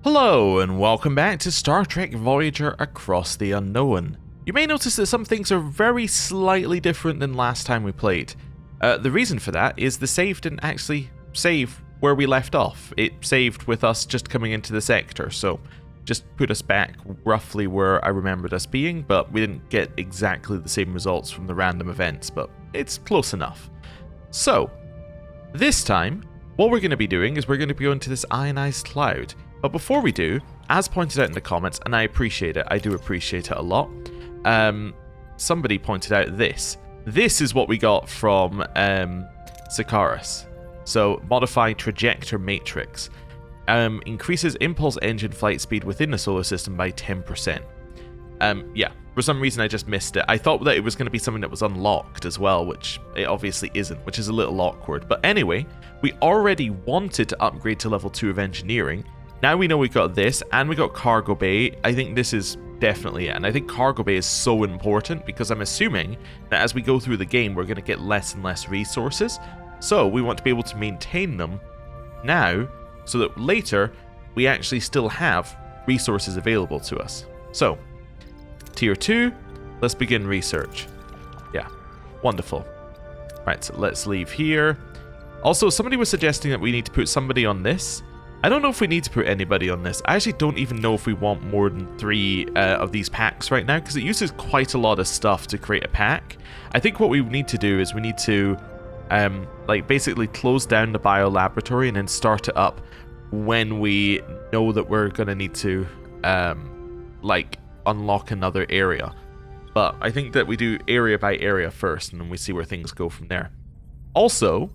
Hello and welcome back to Star Trek Voyager Across the Unknown. You may notice that some things are very slightly different than last time we played. The reason for that is the save didn't actually save where we left off. It saved with us just coming into the sector, so just put us back roughly where I remembered us being, but we didn't get exactly the same results from the random events, but it's close enough. So, this time, what we're going to be doing is we're going to be going to this ionized cloud. But before we do, as pointed out in the comments, and I appreciate it, I do appreciate it a lot, somebody pointed out this. This is what we got from Sakaris. So, modified trajector matrix. Increases impulse engine flight speed within the solar system by 10%. Yeah, for some reason I just missed it. I thought that it was going to be something that was unlocked as well, which it obviously isn't, which is a little awkward. But anyway, we already wanted to upgrade to level 2 of engineering. Now we know we got this, and we got cargo bay. I think this is definitely it. And I think cargo bay is so important because I'm assuming that as we go through the game, we're going to get less and less resources. So we want to be able to maintain them now so that later we actually still have resources available to us. So, tier 2, let's begin research. Yeah, wonderful. Right, so let's leave here. Also, somebody was suggesting that we need to put somebody on this. I don't know if we need to put anybody on this. I actually don't even know if we want more than 3 of these packs right now, because it uses quite a lot of stuff to create a pack. I think what we need to do is we need to like basically close down the bio laboratory and then start it up when we know that we're going to need to like unlock another area. But I think that we do area by area first, and then we see where things go from there. Also,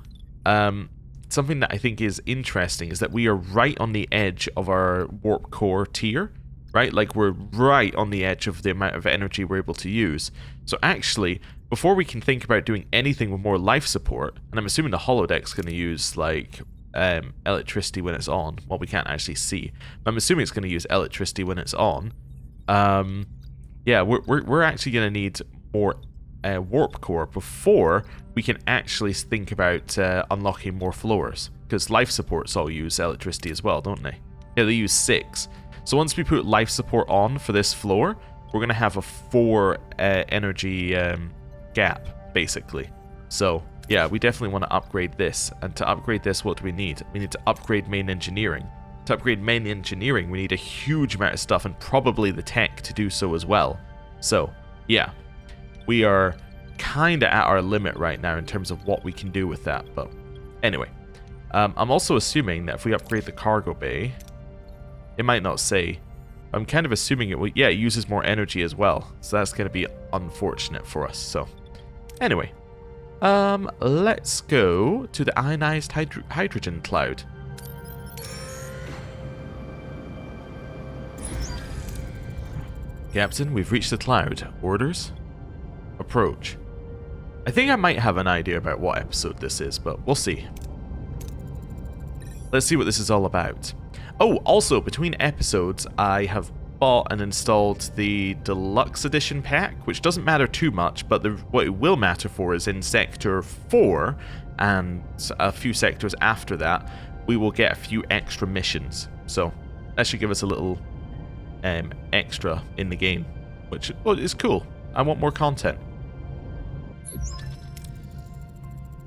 something that I think is interesting is that we are right on the edge of our warp core tier, right? Like we're right on the edge of the amount of energy we're able to use. So actually, before we can think about doing anything with more life support, and I'm assuming the holodeck's going to use like electricity when it's on. Well, we can't actually see, but I'm assuming it's going to use electricity when it's on. Yeah, we're actually going to need more warp core before we can actually think about unlocking more floors, because life supports all use electricity as well, don't they? Yeah, they use 6. So once we put life support on for this floor, we're going to have a 4 energy gap, basically. So yeah, we definitely want to upgrade this. And to upgrade this, what do we need? We need to upgrade main engineering. To upgrade main engineering, we need a huge amount of stuff, and probably the tech to do so as well. So yeah, we are kind of at our limit right now in terms of what we can do with that. But anyway, I'm also assuming that if we upgrade the cargo bay, it might not say. I'm kind of assuming it uses more energy as well. So that's going to be unfortunate for us. So anyway, let's go to the ionized hydrogen cloud. Captain, we've reached the cloud. Orders? Approach. I think I might have an idea about what episode this is, but we'll see. Let's see what this is all about. Oh, also, between episodes, I have bought and installed the Deluxe Edition pack, which doesn't matter too much, but what it will matter for is in Sector 4, and a few sectors after that, we will get a few extra missions. So, that should give us a little extra in the game, which is cool. I want more content.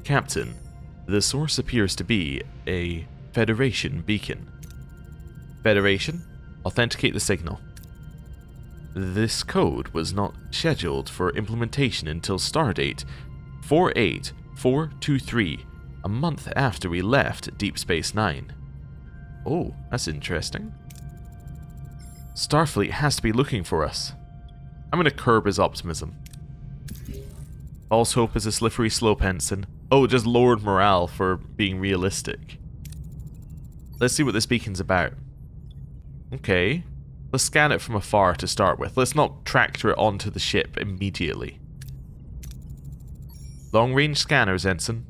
Captain, the source appears to be a Federation beacon. Federation, authenticate the signal. This code was not scheduled for implementation until stardate 48423, a month after we left Deep Space Nine. Oh, that's interesting. Starfleet has to be looking for us. I'm going to curb his optimism. False hope is a slippery slope, Ensign. Oh, just lowered morale for being realistic. Let's see what this beacon's about. Okay. Let's scan it from afar to start with. Let's not tractor it onto the ship immediately. Long-range scanners, Ensign.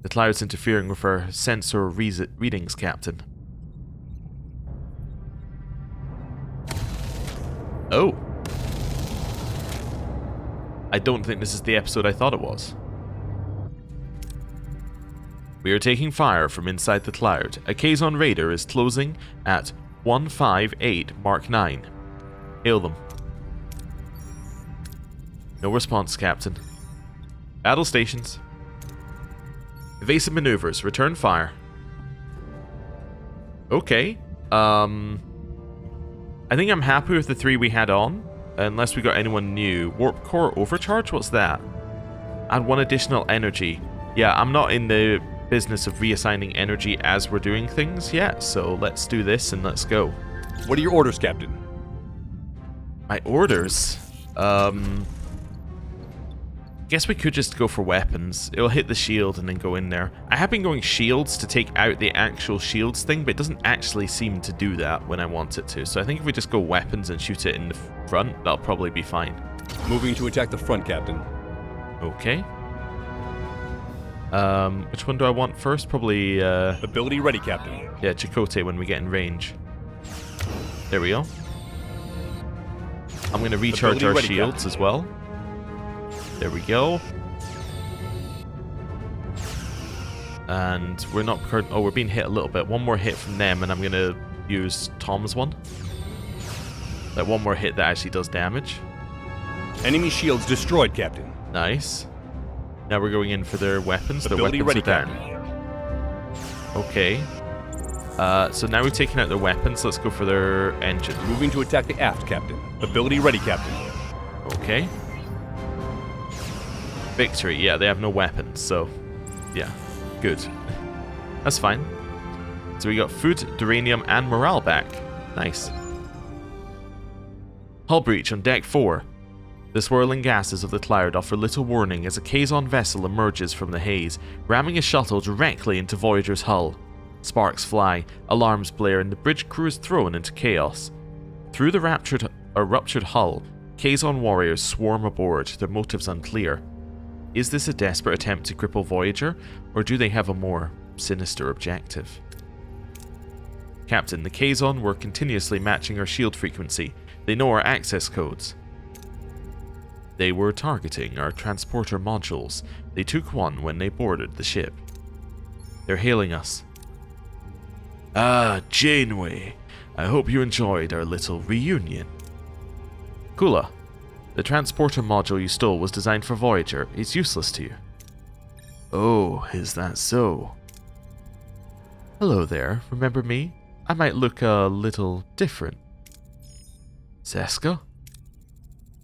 The cloud's interfering with our sensor readings, Captain. Oh. I don't think this is the episode I thought it was. We are taking fire from inside the cloud. A Kazon raider is closing at 158 Mark 9. Hail them. No response, Captain. Battle stations. Evasive maneuvers. Return fire. Okay. I think I'm happy with the 3 we had on. Unless we got anyone new. Warp core overcharge? What's that? Add 1 additional energy. Yeah, I'm not in the business of reassigning energy as we're doing things yet, so let's do this and let's go. What are your orders, Captain? My orders? Guess we could just go for weapons. It'll hit the shield and then go in there. I have been going shields to take out the actual shields thing, but it doesn't actually seem to do that when I want it to. So I think if we just go weapons and shoot it in the front, that'll probably be fine. Moving to attack the front, Captain. Okay. Which one do I want first? Probably, Ability ready, Captain. yeah, Chakotay when we get in range. There we go. I'm going to recharge our shields as well. There we go. And we're not... Oh, we're being hit a little bit. One more hit from them, and I'm going to use Tom's one. Like, one more hit that actually does damage. Enemy shields destroyed, Captain. Nice. Now we're going in for their weapons. Ability Their weapons ready, are down. Captain. Okay. So now we've taken out their weapons. Let's go for their engine. Moving to attack the aft, Captain. Ability ready, Captain. Okay. Victory. Yeah, they have no weapons, so... Yeah. Good. That's fine. So we got food, Duranium, and morale back. Nice. Hull breach on deck 4. The swirling gases of the cloud offer little warning as a Kazon vessel emerges from the haze, ramming a shuttle directly into Voyager's hull. Sparks fly, alarms blare, and the bridge crew is thrown into chaos. Through the ruptured hull, Kazon warriors swarm aboard, their motives unclear. Is this a desperate attempt to cripple Voyager, or do they have a more sinister objective? Captain, the Kazon were continuously matching our shield frequency. They know our access codes. They were targeting our transporter modules. They took one when they boarded the ship. They're hailing us. Ah, Janeway. I hope you enjoyed our little reunion. Kula. The transporter module you stole was designed for Voyager. It's useless to you. Oh, is that so? Hello there. Remember me? I might look a little different. Seska?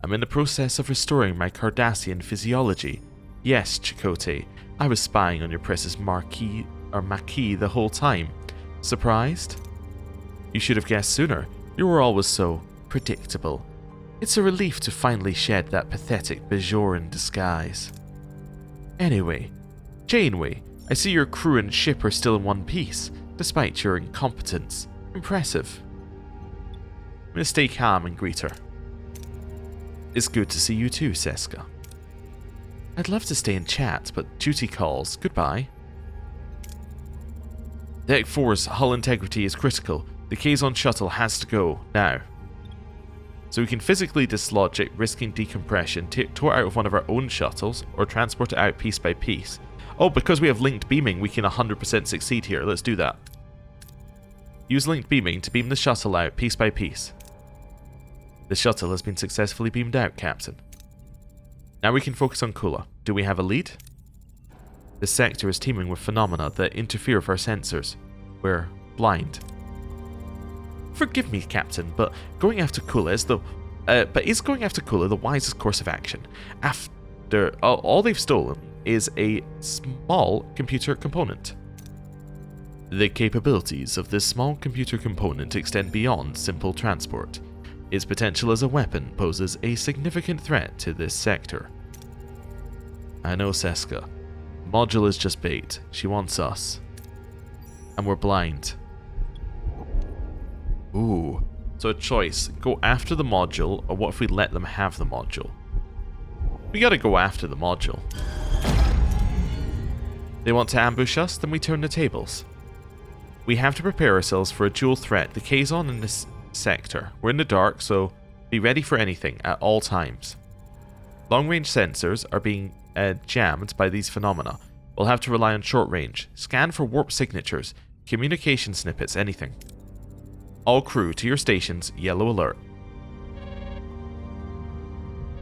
I'm in the process of restoring my Cardassian physiology. Yes, Chakotay, I was spying on your precious Maquis the whole time. Surprised? You should have guessed sooner. You were always so predictable. It's a relief to finally shed that pathetic Bajoran disguise. Anyway, Janeway, I see your crew and ship are still in one piece, despite your incompetence. Impressive. I'm gonna stay calm and greet her. It's good to see you too, Seska. I'd love to stay and chat, but duty calls. Goodbye. Deck 4's hull integrity is critical. The Kazon shuttle has to go, now. So we can physically dislodge it, risking decompression, tow it out of one of our own shuttles, or transport it out piece by piece. Oh, because we have linked beaming, we can 100% succeed here. Let's do that. Use linked beaming to beam the shuttle out piece by piece. The shuttle has been successfully beamed out, Captain. Now we can focus on Kula. Do we have a lead? This sector is teeming with phenomena that interfere with our sensors. We're blind. Forgive me, Captain, but going after Kula is is going after Kula the wisest course of action? After all they've stolen is a small computer component. The capabilities of this small computer component extend beyond simple transport. Its potential as a weapon poses a significant threat to this sector. I know Seska. Module is just bait. She wants us. And we're blind. Ooh. So a choice. Go after the module, or what if we let them have the module? We gotta go after the module. They want to ambush us, then we turn the tables. We have to prepare ourselves for a dual threat, the Kazon and this sector. We're in the dark, so be ready for anything at all times. Long-range sensors are being jammed by these phenomena. We'll have to rely on short range. Scan for warp signatures, communication snippets, anything. All crew to your stations, yellow alert.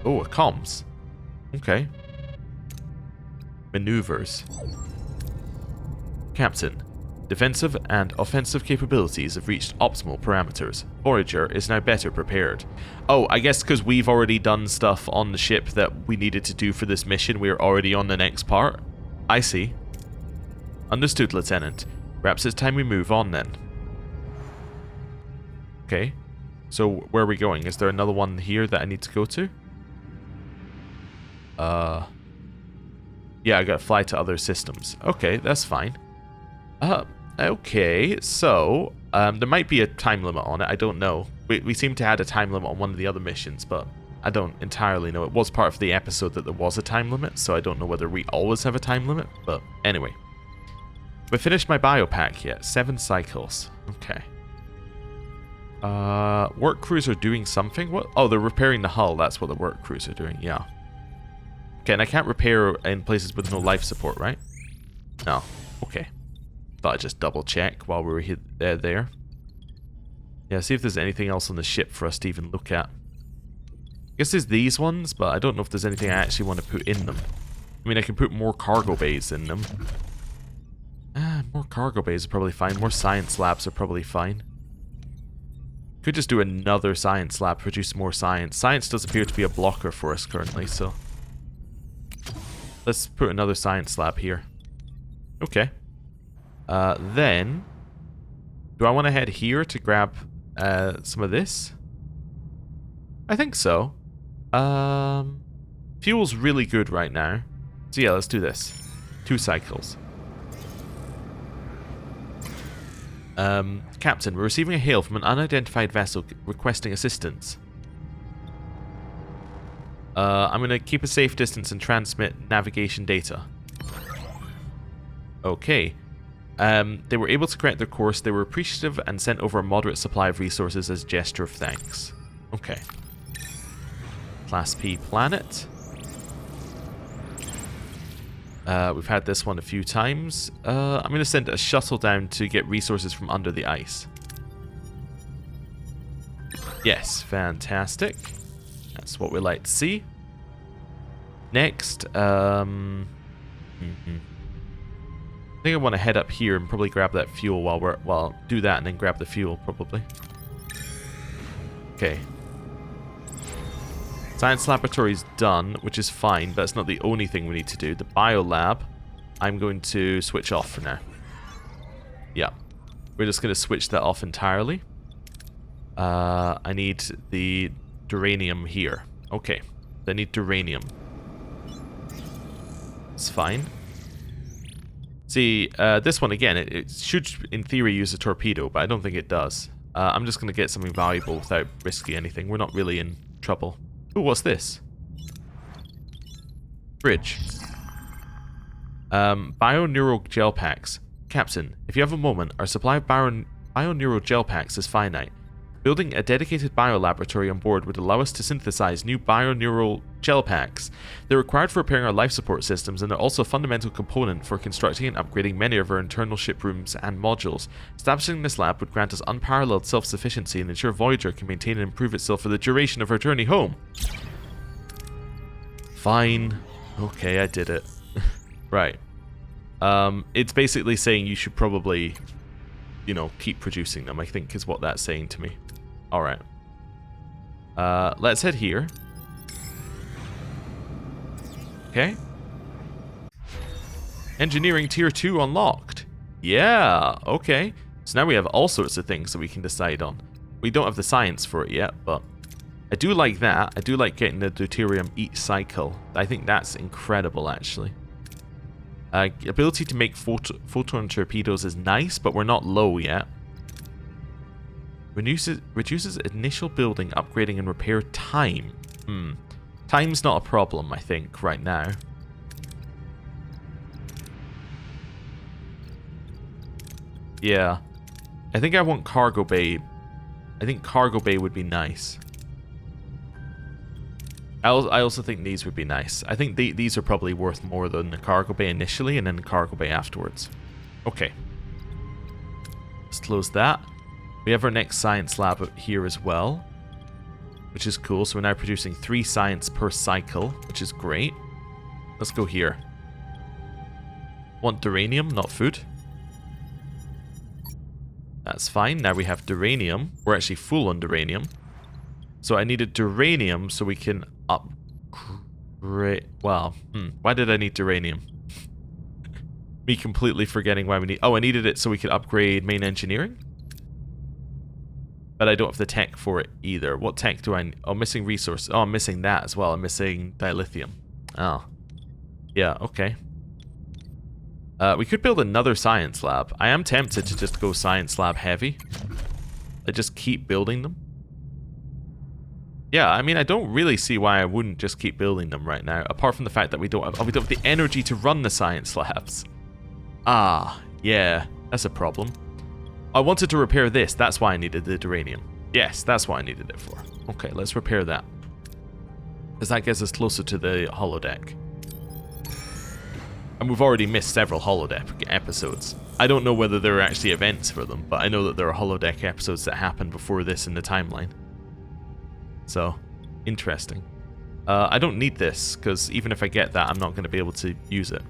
Oh, a comms. Okay. Maneuvers. Captain, defensive and offensive capabilities have reached optimal parameters. Voyager is now better prepared. Oh, I guess because we've already done stuff on the ship that we needed to do for this mission, we're already on the next part? I see. Understood, Lieutenant. Perhaps it's time we move on then. Okay. So, where are we going? Is there another one here that I need to go to? Yeah, I gotta fly to other systems. Okay, that's fine. Okay, so, there might be a time limit on it, I don't know. We seem to have a time limit on one of the other missions, but I don't entirely know. It was part of the episode that there was a time limit, so I don't know whether we always have a time limit, but anyway. We finished my biopack yet. 7 cycles. Okay. Work crews are doing something? What? Oh, they're repairing the hull. That's what the work crews are doing, yeah. Okay, and I can't repair in places with no life support, right? No. Okay. Thought I'd just double check while we were there. Yeah, see if there's anything else on the ship for us to even look at. I guess there's these ones, but I don't know if there's anything I actually want to put in them. I mean, I can put more cargo bays in them. More cargo bays are probably fine. More science labs are probably fine. Could just do another science lab, produce more science. Science does appear to be a blocker for us currently, so... Let's put another science lab here. Okay. Then... Do I want to head here to grab some of this? I think so. Fuel's really good right now. So yeah, let's do this. 2 cycles. Captain, we're receiving a hail from an unidentified vessel requesting assistance. I'm going to keep a safe distance and transmit navigation data. Okay. They were able to correct their course. They were appreciative and sent over a moderate supply of resources as a gesture of thanks. Okay. Class P planet. We've had this one a few times. I'm going to send a shuttle down to get resources from under the ice. Yes, fantastic. That's what we like to see. Next, I think I want to head up here and probably grab that fuel while do that and then grab the fuel probably. Okay. Science laboratory's done, which is fine, but it's not the only thing we need to do. The biolab, I'm going to switch off for now. Yeah. We're just going to switch that off entirely. I need the Duranium here. Okay. I need Duranium. It's fine. See, this one again, it should in theory use a torpedo, but I don't think it does. I'm just going to get something valuable without risking anything. We're not really in trouble. Ooh, what's this? Bridge. Bioneural gel packs. Captain, if you have a moment, our supply of bioneural gel packs is finite. Building a dedicated biolaboratory on board would allow us to synthesize new bioneural gel packs. They're required for repairing our life support systems, and they're also a fundamental component for constructing and upgrading many of our internal ship rooms and modules. Establishing this lab would grant us unparalleled self-sufficiency and ensure Voyager can maintain and improve itself for the duration of our journey home. Fine. Okay, I did it. Right. It's basically saying you should probably, you know, keep producing them, I think is what that's saying to me. Alright. Let's head here. Okay. Engineering Tier 2 unlocked. Yeah, okay. So now we have all sorts of things that we can decide on. We don't have the science for it yet, but I do like that. I do like getting the deuterium each cycle. I think that's incredible, actually. Ability to make photon torpedoes is nice, but we're not low yet. Reduces initial building, upgrading, and repair time. Time's not a problem, I think, right now. Yeah. I think I want cargo bay. I think cargo bay would be nice. I also think these would be nice. I think these are probably worth more than the cargo bay initially and then the cargo bay afterwards. Okay. Let's close that. We have our next science lab up here as well, which is cool. So we're now producing 3 science per cycle, which is great. Let's go here. Want Duranium, not food. That's fine. Now we have Duranium. We're actually full on Duranium. So I needed Duranium so we can upgrade... Well, why did I need Duranium? Me completely forgetting why we need... Oh, I needed it so we could upgrade main engineering? But I don't have the tech for it either. What tech do I... Oh, missing resource. Oh, I'm missing that as well. I'm missing dilithium. Oh. Yeah, okay. We could build another science lab. I am tempted to just go science lab heavy. I just keep building them. Yeah, I mean, I don't really see why I wouldn't just keep building them right now. Apart from the fact that we don't have the energy to run the science labs. Ah, yeah, that's a problem. I wanted to repair this. That's why I needed the Duranium. Yes, that's what I needed it for. Okay, let's repair that. Because that gets us closer to the holodeck. And we've already missed several holodeck episodes. I don't know whether there are actually events for them, but I know that there are holodeck episodes that happened before this in the timeline. So, interesting. I don't need this, because even if I get that, I'm not going to be able to use it.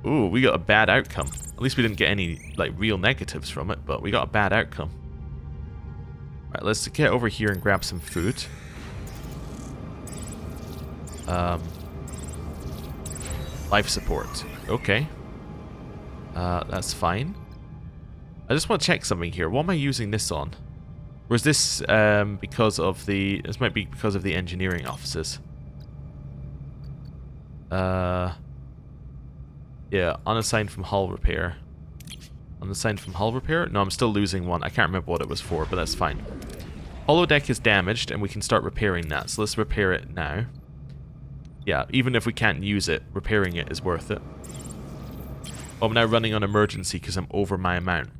Ooh, we got a bad outcome. At least we didn't get any, like, real negatives from it, but we got a bad outcome. Alright, let's get over here and grab some food. Life support. Okay. That's fine. I just want to check something here. What am I using this on? Or is this because of the... This might be because of the engineering offices. Yeah, unassigned from hull repair. Unassigned from hull repair? No, I'm still losing one. I can't remember what it was for, but that's fine. Holodeck is damaged, and we can start repairing that. So let's repair it now. Yeah, even if we can't use it, repairing it is worth it. Oh, I'm now running on emergency because I'm over my amount.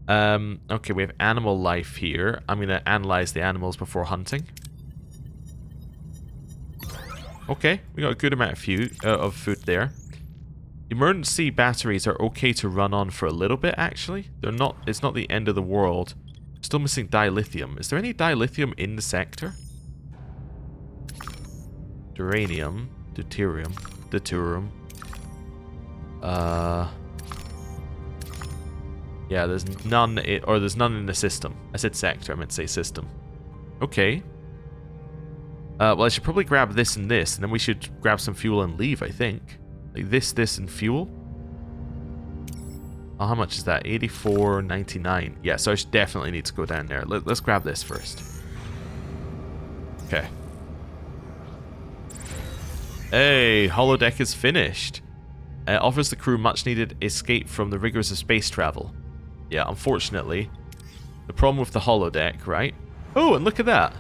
Okay, we have animal life here. I'm going to analyze the animals before hunting. Okay, we got a good amount of food there. Emergency batteries are okay to run on for a little bit, actually. They're not. It's not the end of the world. Still missing dilithium. Is there any dilithium in the sector? Duranium, deuterium. Yeah, there's none. There's none in the system. I said sector. I meant to say system. Okay. Well, I should probably grab this, and then we should grab some fuel and leave. I think. Like this, and fuel. Oh, how much is that? 84.99. Yeah, so I should definitely need to go down there. Let's grab this first. Okay. Hey, holodeck is finished. Offers the crew much-needed escape from the rigors of space travel. Yeah, unfortunately, the problem with the holodeck, right? Oh, and look at that.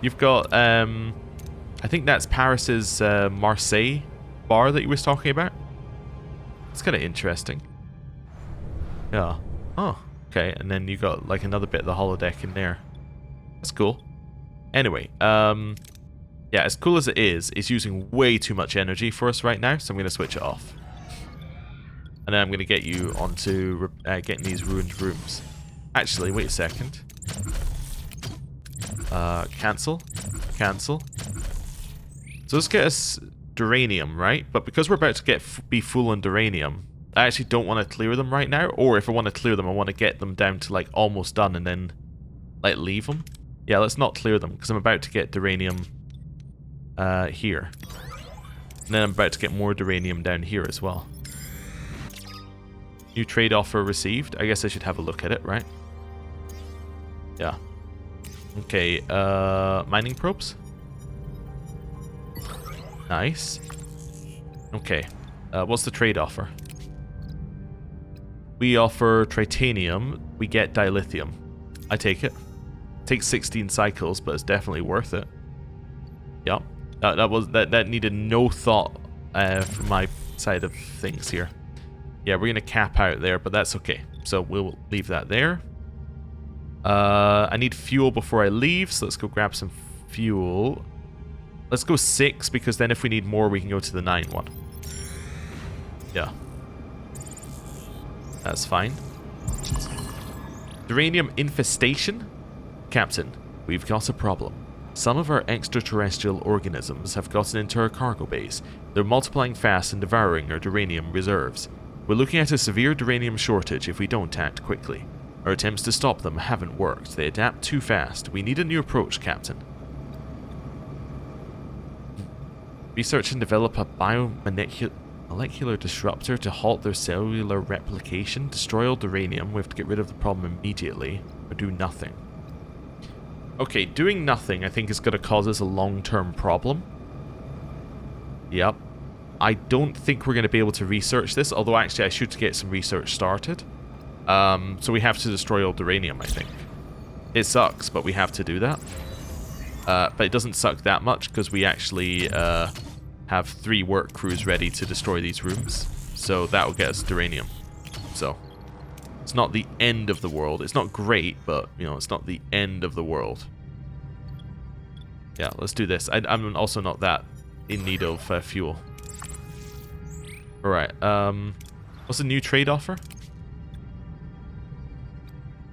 You've got, I think that's Paris's Marseille bar that he was talking about. It's kind of interesting. Yeah. Oh, okay. And then you got like another bit of the holodeck in there. That's cool. Anyway, yeah, as cool as it is, it's using way too much energy for us right now, so I'm going to switch it off. And then I'm going to get you onto getting these ruined rooms. Actually, wait a second. Cancel. Cancel. So let's get us Duranium, right? But because we're about to be full on Duranium, I actually don't want to clear them right now. Or if I want to clear them, I want to get them down to like almost done and then like leave them. Yeah, let's not clear them because I'm about to get Duranium here. And then I'm about to get more Duranium down here as well. New trade offer received. I guess I should have a look at it, right? Yeah. Okay, mining probes. Nice. Okay, what's the trade offer? We offer titanium, we get dilithium. I take it. Takes 16 cycles, but it's definitely worth it. Yep. That needed no thought from my side of things here. Yeah, we're gonna cap out there, but that's okay. So we'll leave that there. I need fuel before I leave, so let's go grab some fuel. Let's go 6, because then if we need more, we can go to the 9 one. Yeah. That's fine. Duranium infestation? Captain, we've got a problem. Some of our extraterrestrial organisms have gotten into our cargo bays. They're multiplying fast and devouring our duranium reserves. We're looking at a severe duranium shortage if we don't act quickly. Our attempts to stop them haven't worked. They adapt too fast. We need a new approach, Captain. Research and develop a biomolecular disruptor to halt their cellular replication. Destroy all duranium. We have to get rid of the problem immediately. Or do nothing. Okay, doing nothing I think is going to cause us a long-term problem. Yep. I don't think we're going to be able to research this, although actually I should get some research started. So we have to destroy all duranium, I think. It sucks, but we have to do that. But it doesn't suck that much, because we actually have 3 work crews ready to destroy these rooms. So that will get us duranium. So it's not the end of the world. It's not great, but, you know, it's not the end of the world. Yeah, let's do this. I'm also not that in need of fuel. Alright, what's the new trade offer?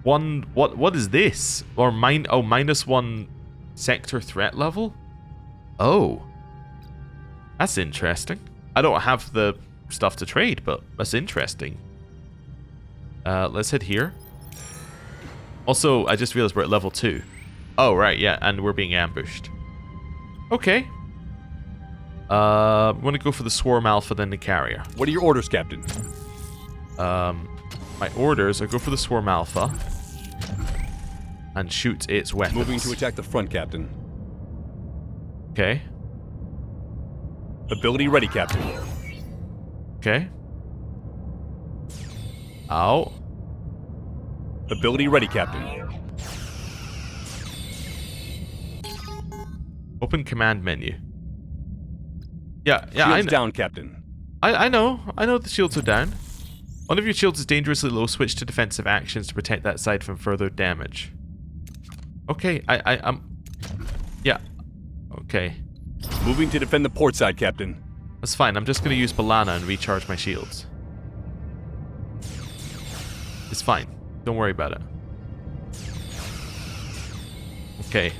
What is this? Or -1 sector threat level? Oh. That's interesting. I don't have the stuff to trade, but that's interesting. Let's head here. Also, I just realized we're at level 2. Oh, right, yeah, and we're being ambushed. Okay. We want to go for the Swarm Alpha, then the Carrier. What are your orders, Captain? My orders are go for the Swarm Alpha and shoot its weapons. Moving to attack the front, Captain. Okay. Ability ready, Captain. Okay. Ow. Ability ready, Captain. Open command menu. Yeah, I Shields know. down, Captain. I know the shields are down. One of your shields is dangerously low. Switch to defensive actions to protect that side from further damage. Okay, yeah. Okay. Moving to defend the port side, Captain. That's fine. I'm just going to use Balana and recharge my shields. It's fine. Don't worry about it. Okay.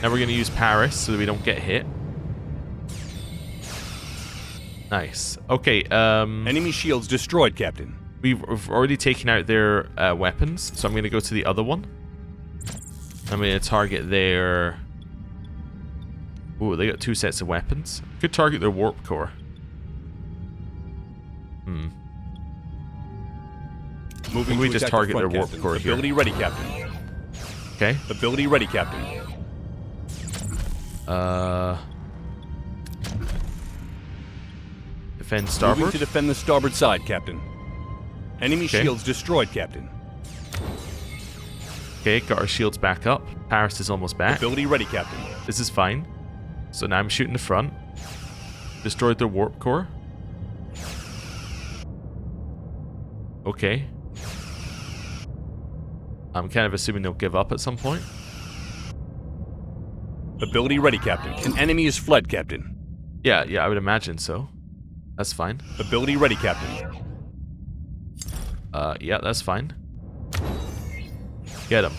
Now we're going to use Paris so that we don't get hit. Nice. Okay, Enemy shields destroyed, Captain. we've already taken out their weapons, so I'm going to go to the other one. I'm going to target their... Ooh, they got 2 sets of weapons. Could target their warp core. Moving we to just attack target the front, their warp Captain. core here. Ability ready, Captain. Okay. Ability ready, Captain. Defend Moving starboard. to defend the starboard side, Captain. Enemy Okay. shields destroyed, Captain. Okay, got our shields back up. Paris is almost back. Ability ready, Captain. This is fine. So now I'm shooting the front. Destroyed their warp core. Okay. I'm kind of assuming they'll give up at some point. Ability ready, Captain. An enemy is fled, Captain. Yeah, I would imagine so. That's fine. Ability ready, Captain. Yeah, that's fine. Get him.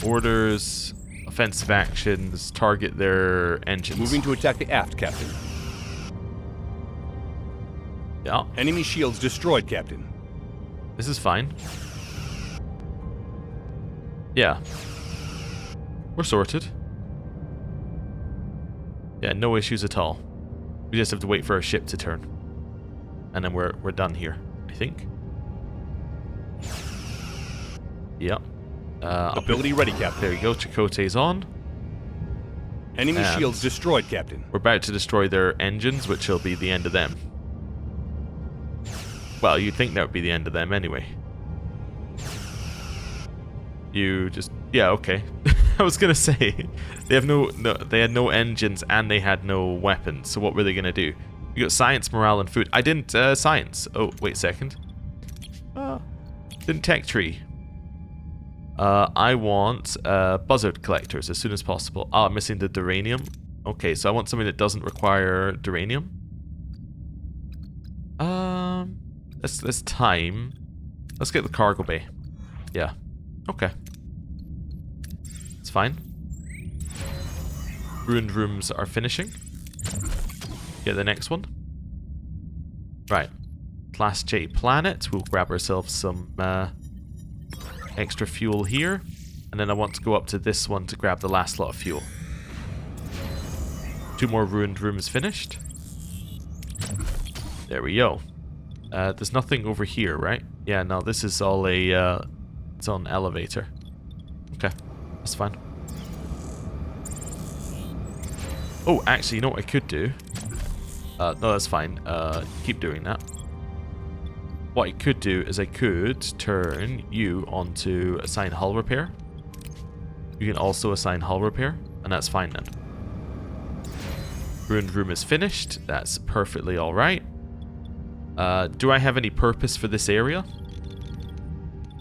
Orders, offensive actions, target their engines. Moving to attack the aft, Captain. Yeah, Enemy shields destroyed, Captain. this is fine. Yeah. We're sorted. Yeah, no issues at all. We just have to wait for our ship to turn. And then we're done here, I think. Yep. Ability ready, Captain. There you go, Chakotay's on. Enemy And- shields destroyed, Captain. We're about to destroy their engines, which will be the end of them. Well, you'd think that would be the end of them anyway. You just... Yeah, okay. I was gonna say, they have they had no engines and they had no weapons, so what were they gonna do? You got science, morale, and food. I didn't, science. Oh, wait a second. Didn't tech tree. I want buzzard collectors as soon as possible. Oh, I'm missing the Duranium. Okay, so I want something that doesn't require Duranium. Let's time. Let's get the cargo bay. Yeah. Okay. It's fine. Ruined rooms are finishing. Get the next one. Right. Class J planet. We'll grab ourselves some extra fuel here. And then I want to go up to this one to grab the last lot of fuel. 2 more ruined rooms finished. There we go. There's nothing over here, right? Yeah, no, this is all a... it's on an elevator. Okay, that's fine. Oh, actually, you know what I could do? No, that's fine. Keep doing that. What I could do is I could turn you onto assign hull repair. You can also assign hull repair, and that's fine then. Ruined room is finished. That's perfectly alright. Do I have any purpose for this area?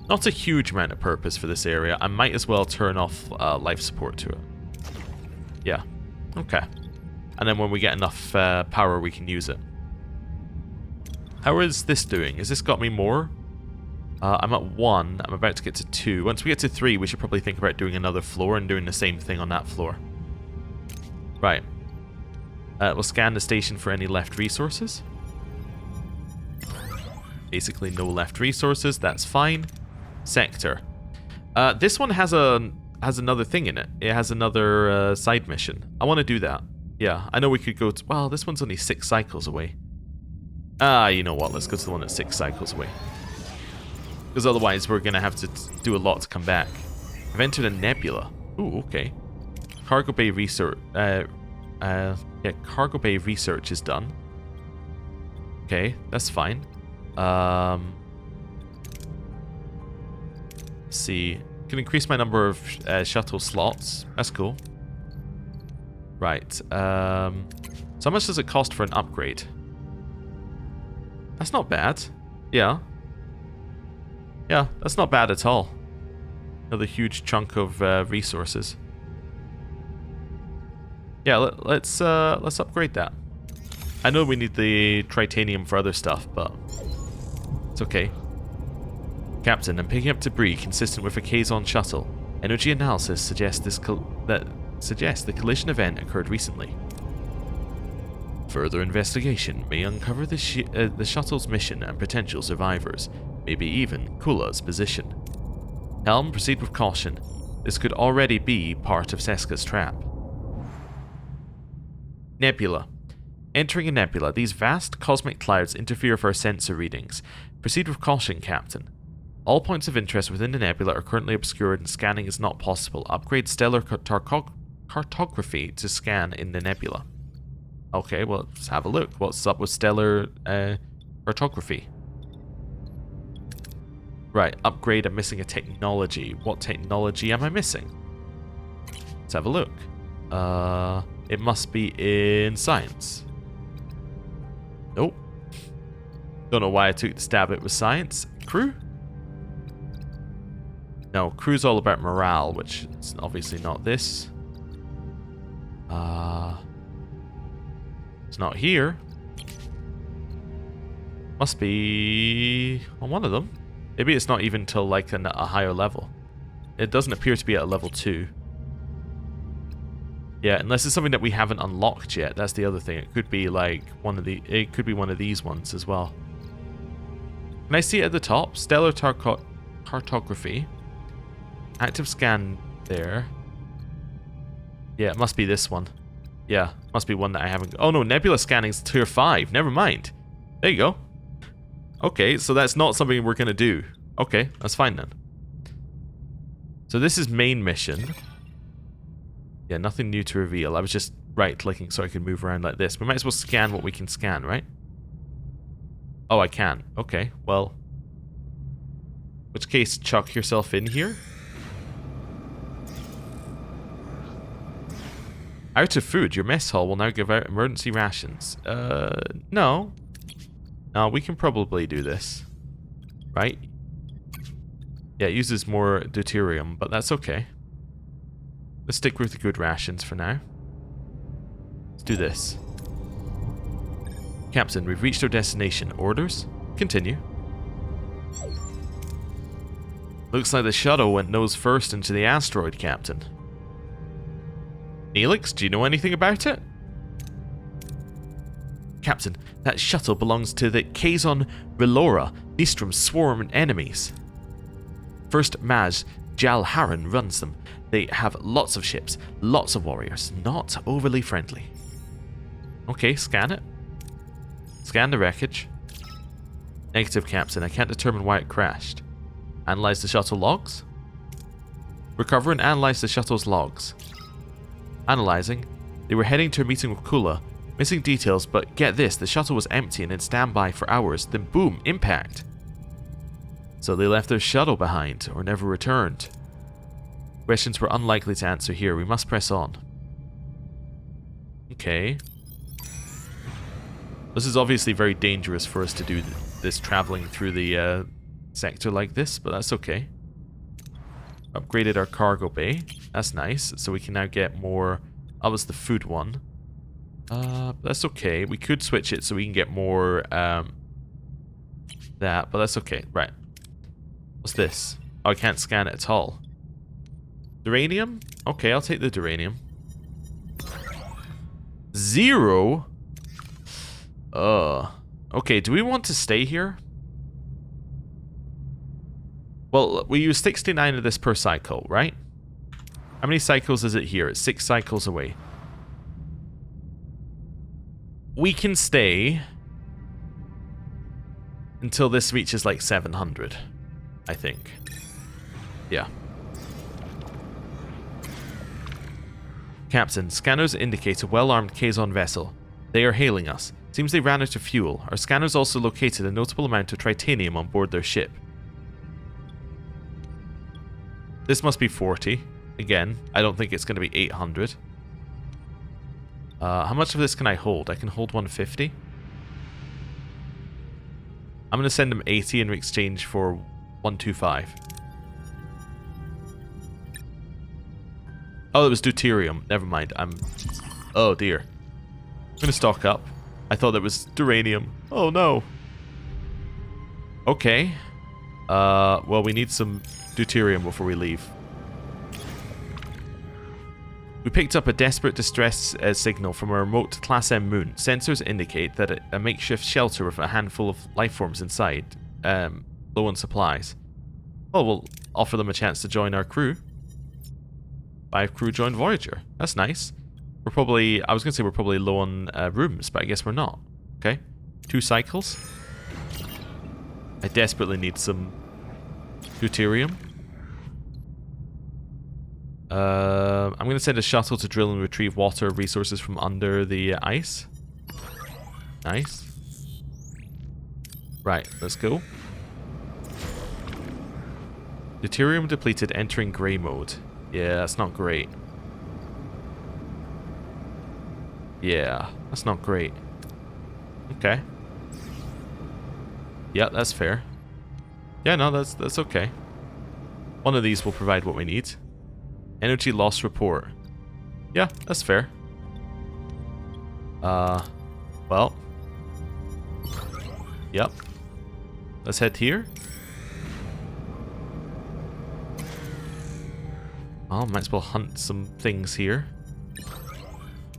Not a huge amount of purpose for this area. I might as well turn off life support to it. Yeah. Okay. And then when we get enough power, we can use it. How is this doing? Has this got me more? I'm at 1. I'm about to get to 2. Once we get to 3, we should probably think about doing another floor and doing the same thing on that floor. Right. We'll scan the station for any left resources. Basically no left resources. That's fine. Sector. This one has another thing in it. It has another side mission. I want to do that. Yeah, I know we could go to... Well, this one's only 6 cycles away. You know what? Let's go to the one that's 6 cycles away. Because otherwise we're going to have to do a lot to come back. I've entered a nebula. Ooh, okay. Cargo bay research... yeah, cargo bay research is done. Okay, that's fine. Let's see. Can increase my number of shuttle slots. That's cool. Right. So how much does it cost for an upgrade? That's not bad. Yeah. Yeah, that's not bad at all. Another huge chunk of resources. Yeah, let's upgrade that. I know we need the tritanium for other stuff, but it's okay. Captain, I'm picking up debris consistent with a Kazon shuttle. Energy analysis suggests the collision event occurred recently. Further investigation may uncover the shuttle's mission and potential survivors, maybe even Kula's position. Helm, proceed with caution. This could already be part of Seska's trap. Nebula. Entering a nebula, these vast cosmic clouds interfere with our sensor readings. Proceed with caution, Captain. All points of interest within the nebula are currently obscured and scanning is not possible. Upgrade stellar cartography to scan in the nebula. Okay, well, let's have a look. What's up with stellar cartography? Right, upgrade. I'm missing a technology. What technology am I missing? Let's have a look. It must be in science. Nope. Don't know why I took the stab at it with science. Crew? No, crew's all about morale, which is obviously not this. It's not here. Must be on one of them. Maybe it's not even till like a higher level. It doesn't appear to be at a level 2. Yeah, unless it's something that we haven't unlocked yet. That's the other thing. It could be like it could be one of these ones as well. Can I see it at the top? Stellar cartography. Active scan there. Yeah, it must be this one. Yeah, must be one that I haven't... Oh no, nebula scanning's tier 5. Never mind. There you go. Okay, so that's not something we're going to do. Okay, that's fine then. So this is main mission. Yeah, nothing new to reveal. I was just right-clicking so I could move around like this. We might as well scan what we can scan, right? Oh, I can. Okay, well... In which case, chuck yourself in here. Out of food. Your mess hall will now give out emergency rations. No. No, we can probably do this. Right? Yeah, it uses more deuterium, but that's okay. Let's stick with the good rations for now. Let's do this. Captain, we've reached our destination. Orders? Continue. Looks like the shuttle went nose first into the asteroid, Captain. Neelix, do you know anything about it? Captain, that shuttle belongs to the Kazon Relora, Nistrom's swarm enemies. First Maj Jalharan runs them. They have lots of ships, lots of warriors, not overly friendly. Okay, scan it. Scan the wreckage. Negative, Captain. I can't determine why it crashed. Analyze the shuttle logs. Recover and analyze the shuttle's logs. Analyzing. They were heading to a meeting with Kula. Missing details, but get this, the shuttle was empty and in standby for hours, then boom, impact. So they left their shuttle behind, or never returned. Questions we're unlikely to answer here, we must press on. Okay. This is obviously very dangerous for us to do this traveling through the sector like this, but that's okay. Upgraded our cargo bay, that's nice, so we can now get more... That was the food one. That's okay. We could switch it so we can get more, that, but that's okay. Right. What's this? Oh, I can't scan it at all. Duranium? Okay, I'll take the Duranium. 0? Okay, do we want to stay here? Well, we use 69 of this per cycle, right? How many cycles is it here? It's 6 cycles away. We can stay until this reaches like 700, I think. Yeah. Captain, scanners indicate a well-armed Kazon vessel. They are hailing us. Seems they ran out of fuel. Our scanners also located a notable amount of tritanium on board their ship. This must be 40. Again, I don't think it's going to be 800. How much of this can I hold? I can hold 150. I'm going to send them 80 in exchange for 125. Oh, it was deuterium. Never mind. Oh, dear. I'm going to stock up. I thought it was duranium. Oh, no. Okay. Well, we need some deuterium before we leave. We picked up a desperate distress signal from a remote Class M moon. Sensors indicate that a makeshift shelter with a handful of life forms inside, low on supplies. Well, we'll offer them a chance to join our crew. 5 crew joined Voyager. That's nice. We're probably, I was going to say we're probably low on rooms, but I guess we're not. Okay. 2 cycles. I desperately need some deuterium. I'm going to send a shuttle to drill and retrieve water resources from under the ice. Nice. Right, let's go. Deuterium depleted, entering grey mode. Yeah, that's not great. Yeah, that's not great. Okay. Yeah, that's fair. Yeah, no, that's okay. One of these will provide what we need. Energy loss report. Yeah, that's fair. Well. Yep. Let's head here. Oh, might as well hunt some things here.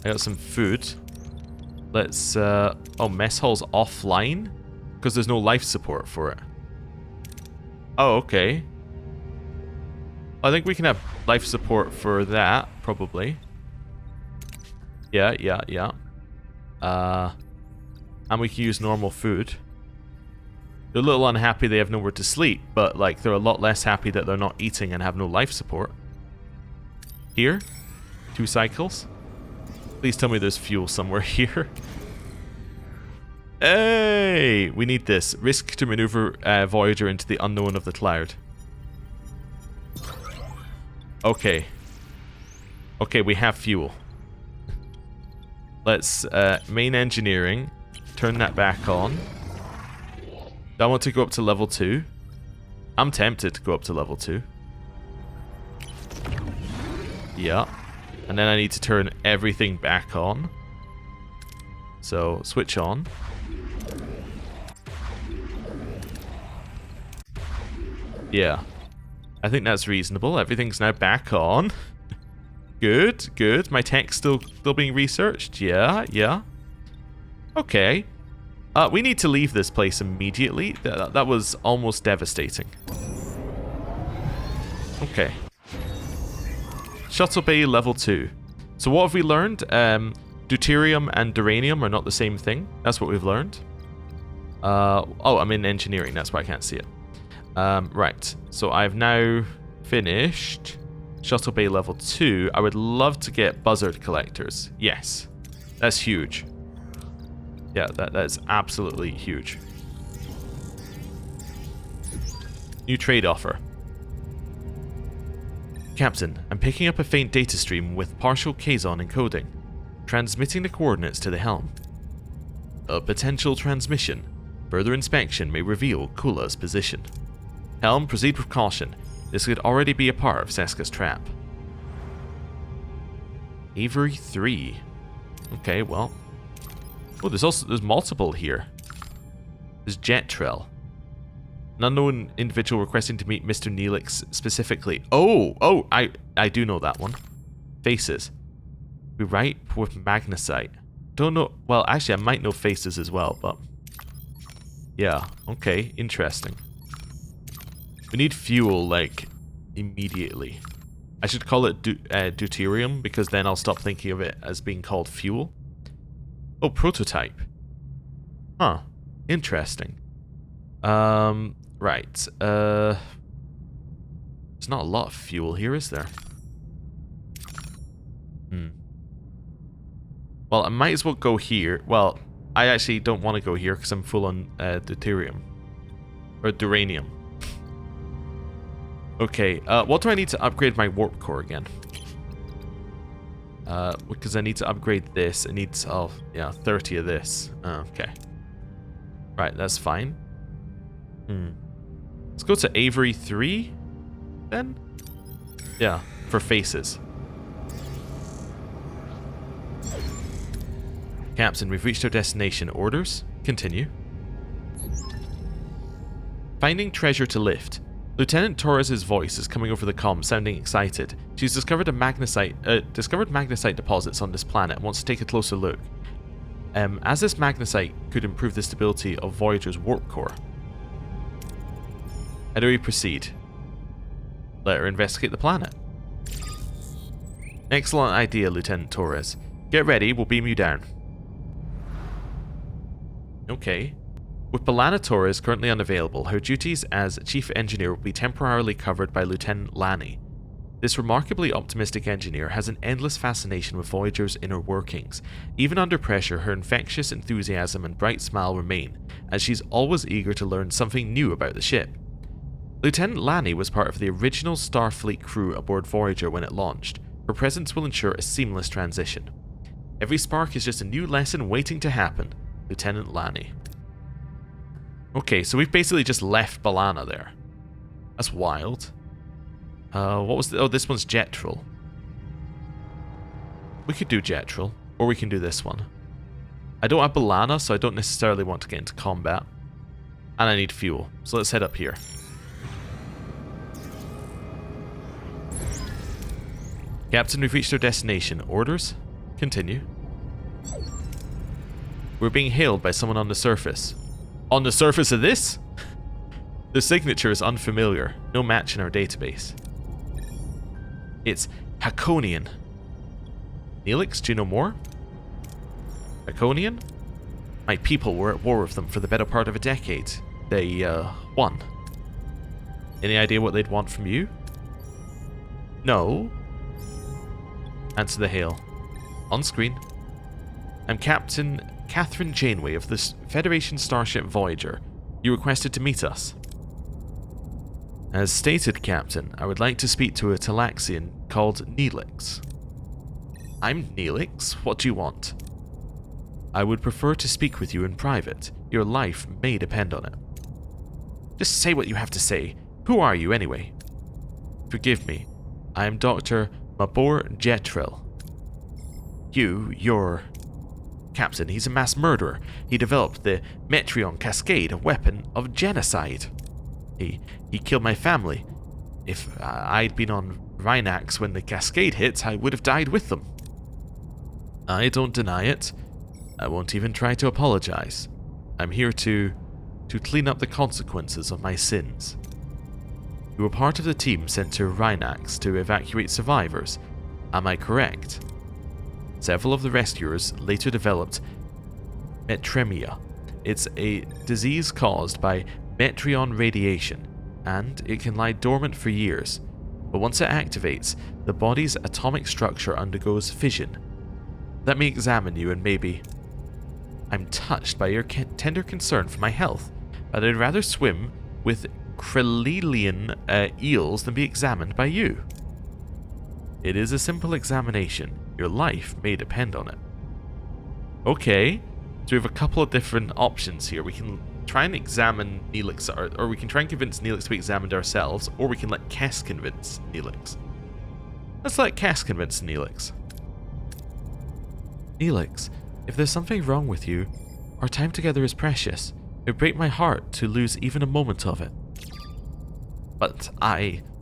I got some food. Let's, oh, mess hall's offline? Because there's no life support for it. Oh, okay. I think we can have life support for that, probably. Yeah. And we can use normal food. They're a little unhappy they have nowhere to sleep, but like they're a lot less happy that they're not eating and have no life support. Here, 2 cycles. Please tell me there's fuel somewhere here. Hey! We need this. Risk to maneuver Voyager into the unknown of the cloud. Okay. Okay, we have fuel. Let's, main engineering. Turn that back on. I want to go up to level 2. I'm tempted to go up to level 2. Yeah. And then I need to turn everything back on. So, switch on. Yeah. I think that's reasonable. Everything's now back on. Good, good. My tech's still being researched. Yeah, yeah. Okay. We need to leave this place immediately. That was almost devastating. Okay. Shuttle Bay level 2. So what have we learned? Deuterium and Duranium are not the same thing. That's what we've learned. Oh, I'm in engineering. That's why I can't see it. Right. So I've now finished Shuttle Bay level 2. I would love to get buzzard collectors. Yes. That's huge. Yeah, that's absolutely huge. New trade offer. Captain, I'm picking up a faint data stream with partial Kazon encoding, transmitting the coordinates to the helm. A potential transmission. Further inspection may reveal Kula's position. Helm, proceed with caution. This could already be a part of Seska's trap. Avery 3. Okay, well. Oh, there's multiple here. There's Jetrel. An unknown individual requesting to meet Mr. Neelix specifically. Oh, I do know that one. Faces. We write with magnesite. Don't know. Well, actually, I might know faces as well, but yeah. Okay, interesting. We need fuel, like, immediately. I should call it deuterium, because then I'll stop thinking of it as being called fuel. Oh, prototype. Huh. Interesting. Right. There's not a lot of fuel here, is there? Well, I might as well go here. Well, I actually don't want to go here because I'm full on deuterium. Or duranium. Okay, what do I need to upgrade my warp core again? Because I need to upgrade this. It needs, oh, yeah, 30 of this. Okay. Right, that's fine. Let's go to Avery 3, then? Yeah, for faces. Captain, we've reached our destination. Orders? Continue. Finding treasure to lift. Lieutenant Torres' voice is coming over the comm, sounding excited. She's discovered magnesite deposits on this planet and wants to take a closer look. As this magnesite could improve the stability of Voyager's warp core. How do we proceed? Let her investigate the planet. Excellent idea, Lieutenant Torres. Get ready, we'll beam you down. Okay. With B'Elanna Torres currently unavailable, her duties as Chief Engineer will be temporarily covered by Lieutenant Lani. This remarkably optimistic engineer has an endless fascination with Voyager's inner workings. Even under pressure, her infectious enthusiasm and bright smile remain, as she's always eager to learn something new about the ship. Lieutenant Lani was part of the original Starfleet crew aboard Voyager when it launched. Her presence will ensure a seamless transition. Every spark is just a new lesson waiting to happen. Lieutenant Lani. Okay, so we've basically just left B'Elanna there. That's wild. What was the... Oh, this one's Jetrel. We could do Jetrel, or we can do this one. I don't have B'Elanna, so I don't necessarily want to get into combat. And I need fuel, so let's head up here. Captain, we've reached our destination. Orders? Continue. We're being hailed by someone on the surface. On the surface of this? The signature is unfamiliar. No match in our database. It's Hakonian. Neelix, do you know more? Hakonian? My people were at war with them for the better part of a decade. They, won. Any idea what they'd want from you? No. Answer the hail. On screen. I'm Captain Catherine Janeway of the Federation starship Voyager. You requested to meet us. As stated, Captain, I would like to speak to a Talaxian called Neelix. I'm Neelix. What do you want? I would prefer to speak with you in private. Your life may depend on it. Just say what you have to say. Who are you, anyway? Forgive me. I am Dr. Jetrel. You're... Captain, he's a mass murderer. He developed the Metreon Cascade, a weapon of genocide. He killed my family. If I'd been on Rhinax when the Cascade hit, I would have died with them. I don't deny it. I won't even try to apologize. I'm here to clean up the consequences of my sins. You were part of the team sent to Rhinax to evacuate survivors. Am I correct? Several of the rescuers later developed metremia. It's a disease caused by Metreon radiation, and it can lie dormant for years. But once it activates, the body's atomic structure undergoes fission. Let me examine you and maybe... I'm touched by your tender concern for my health, but I'd rather swim with Krellian eels than be examined by you. It is a simple examination. Your life may depend on it. Okay, so we have a couple of different options here. We can try and examine Neelix, or we can try and convince Neelix to be examined ourselves, or we can let Kess convince Neelix. Let's let Kess convince Neelix. Neelix, if there's something wrong with you, our time together is precious. It would break my heart to lose even a moment of it. But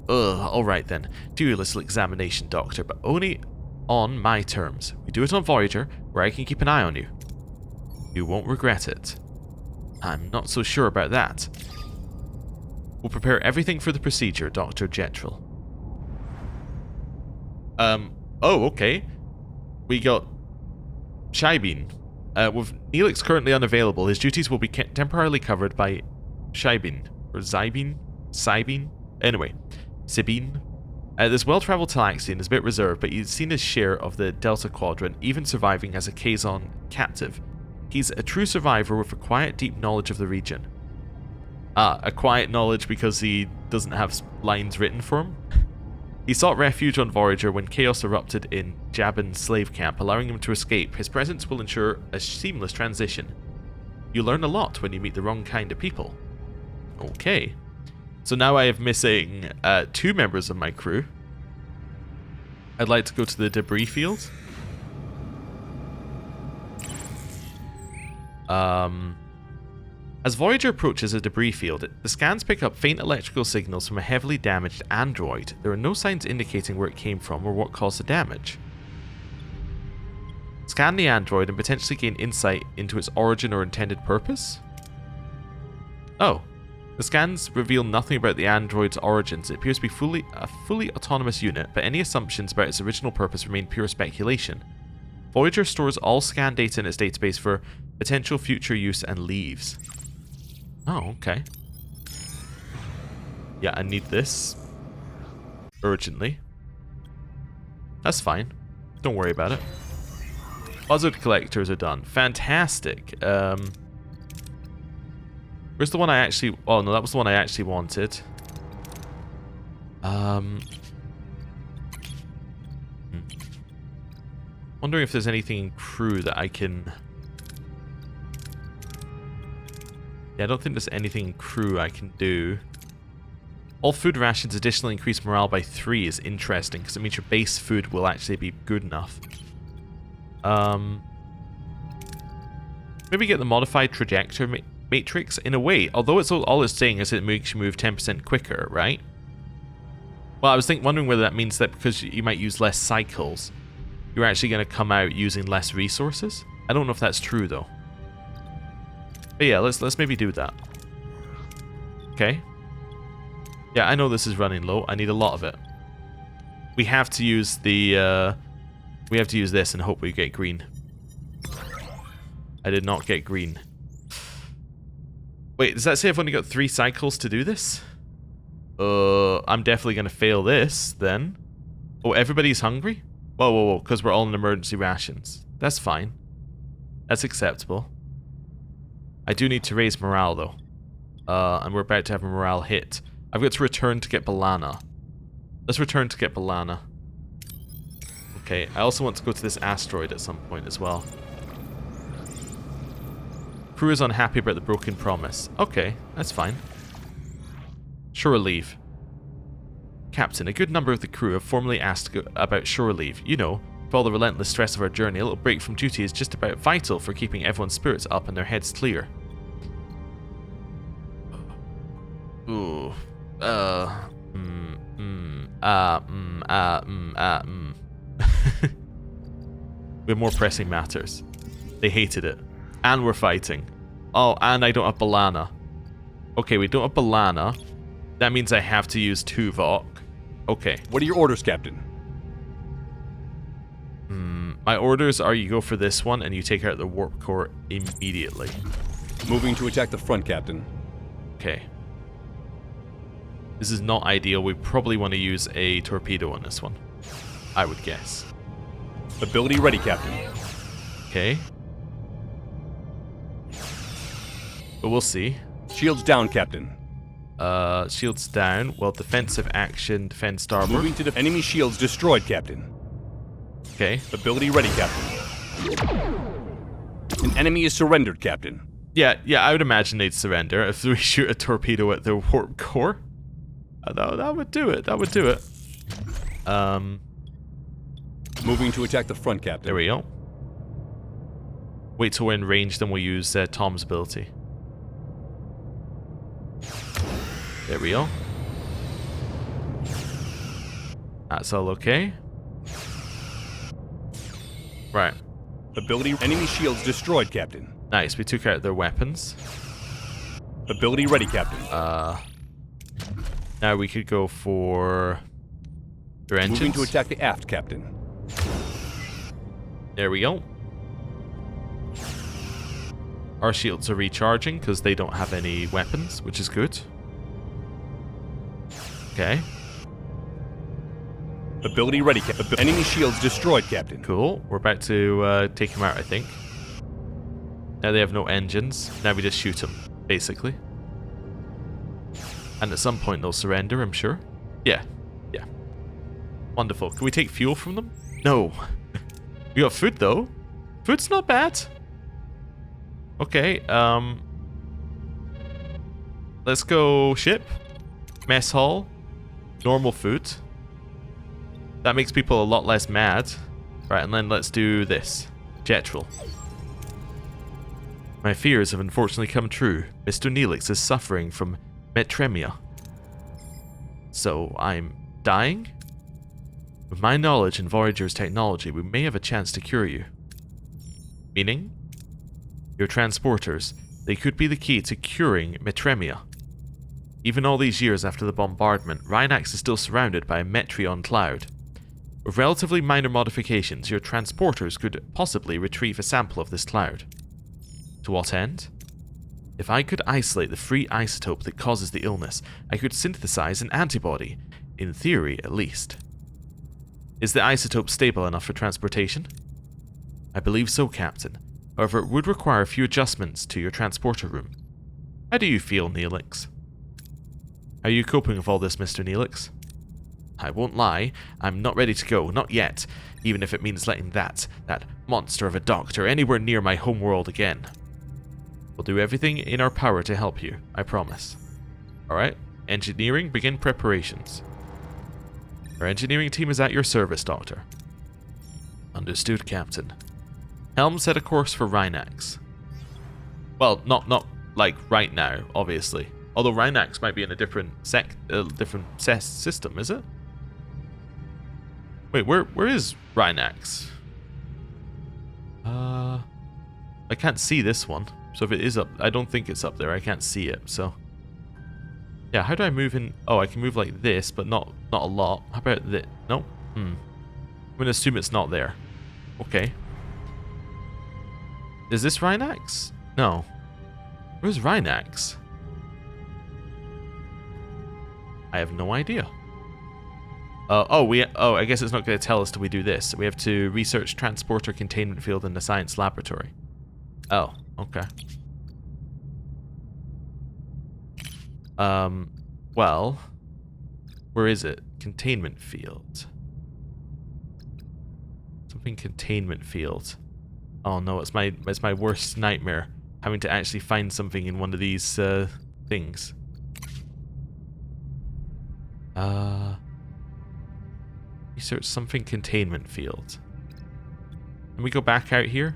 alright then. Do your little examination, Doctor, but only on my terms. We do it on Voyager, where I can keep an eye on you. You won't regret it. I'm not so sure about that. We'll prepare everything for the procedure, Dr. Jetrel. Okay. We got Shybeen. With Neelix currently unavailable, his duties will be temporarily covered by Shybeen. Or Zybeen? Cybeen? Anyway, Sabine. This well-traveled Talaxian is a bit reserved, but he's seen his share of the Delta Quadrant, even surviving as a Kazon captive. He's a true survivor with a quiet, deep knowledge of the region. A quiet knowledge because he doesn't have lines written for him? He sought refuge on Voyager when chaos erupted in Jabin's slave camp, allowing him to escape. His presence will ensure a seamless transition. You learn a lot when you meet the wrong kind of people. Okay. So now I am missing 2 members of my crew. I'd like to go to the debris field. As Voyager approaches a debris field, the scans pick up faint electrical signals from a heavily damaged android. There are no signs indicating where it came from or what caused the damage. Scan the android and potentially gain insight into its origin or intended purpose? Oh. The scans reveal nothing about the android's origins. It appears to be a fully autonomous unit, but any assumptions about its original purpose remain pure speculation. Voyager stores all scan data in its database for potential future use and leaves. Oh, okay. Yeah, I need this urgently. That's fine. Don't worry about it. Buzzard collectors are done. Fantastic. Where's the one I actually... Oh, no, that was the one I actually wanted. Wondering if there's anything in crew that I can... Yeah, I don't think there's anything in crew I can do. All food rations additionally increase morale by 3 is interesting, because it means your base food will actually be good enough. Maybe get the modified trajectory matrix in a way, although all it's saying is it makes you move 10% quicker, right? Well, I was wondering whether that means that because you might use less cycles, you're actually going to come out using less resources. I don't know if that's true though. But yeah, let's maybe do that. Okay. Yeah, I know this is running low. I need a lot of it. We have to use the we have to use this and hope we get green. I did not get green. Wait, does that say I've only got 3 cycles to do this? I'm definitely going to fail this, then. Oh, everybody's hungry? Whoa, because we're all in emergency rations. That's fine. That's acceptable. I do need to raise morale, though. And we're about to have a morale hit. I've got to return to get Balana. Let's return to get Balana. Okay, I also want to go to this asteroid at some point as well. Crew is unhappy about the broken promise. Okay, that's fine. Shore leave. Captain, a good number of the crew have formally asked about shore leave. You know, with all the relentless stress of our journey, a little break from duty is just about vital for keeping everyone's spirits up and their heads clear. Ooh. We have more pressing matters. They hated it. And we're fighting. Oh, and I don't have Balana. Okay, we don't have Balana. That means I have to use Tuvok. Okay. What are your orders, Captain? My orders are you go for this one and you take out the warp core immediately. Moving to attack the front, Captain. Okay. This is not ideal. We probably want to use a torpedo on this one, I would guess. Ability ready, Captain. Okay. But we'll see. Shields down, Captain. Shields down. Well, defensive action, defend starboard. Moving to the enemy shields destroyed, Captain. Okay. Ability ready, Captain. An enemy is surrendered, Captain. Yeah, I would imagine they'd surrender if we shoot a torpedo at their warp core. That would do it. That would do it. Moving to attack the front, Captain. There we go. Wait till we're in range, then we'll use Tom's ability. There we go. That's all okay. Right. Ability enemy shields destroyed, Captain. Nice, we took out their weapons. Ability ready, Captain. Now we could go for their engines. Moving to attack the aft, Captain. There we go. Our shields are recharging because they don't have any weapons, which is good. Okay. Ability ready, Captain. Enemy shields destroyed, Captain. Cool. We're about to take him out, I think. Now they have no engines. Now we just shoot them, basically. And at some point they'll surrender, I'm sure. Yeah. Wonderful. Can we take fuel from them? No. We got food, though. Food's not bad. Okay, let's go ship. Mess hall. Normal food. That makes people a lot less mad. Right, and then let's do this. Jetrel. My fears have unfortunately come true. Mr. Neelix is suffering from metremia. So, I'm dying? With my knowledge and Voyager's technology, we may have a chance to cure you. Meaning? Your transporters. They could be the key to curing metremia. Even all these years after the bombardment, Rhinax is still surrounded by a Metreon cloud. With relatively minor modifications, your transporters could possibly retrieve a sample of this cloud. To what end? If I could isolate the free isotope that causes the illness, I could synthesize an antibody. In theory, at least. Is the isotope stable enough for transportation? I believe so, Captain. However, it would require a few adjustments to your transporter room. How do you feel, Neelix? How are you coping with all this, Mr. Neelix? I won't lie, I'm not ready to go, not yet, even if it means letting that monster of a doctor anywhere near my homeworld again. We'll do everything in our power to help you, I promise. Alright, engineering, begin preparations. Our engineering team is at your service, Doctor. Understood, Captain. Helm set a course for Rhinax. Well, not like right now, obviously. Although Rhinax might be in a different system, is it? Wait, where is Rhinax? I can't see this one. So if it is up, I don't think it's up there. I can't see it. So yeah, how do I move in? Oh, I can move like this, but not a lot. How about this? No. I'm gonna assume it's not there. Okay. Is this Rhinax? No. Where's Rhinax? I have no idea. I guess it's not going to tell us till we do this. We have to research transporter containment field in the science laboratory. Oh, okay. Well, where is it? Containment field. Something containment field. Oh no, it's my worst nightmare, having to actually find something in one of these things. Research something containment field. Can we go back out here?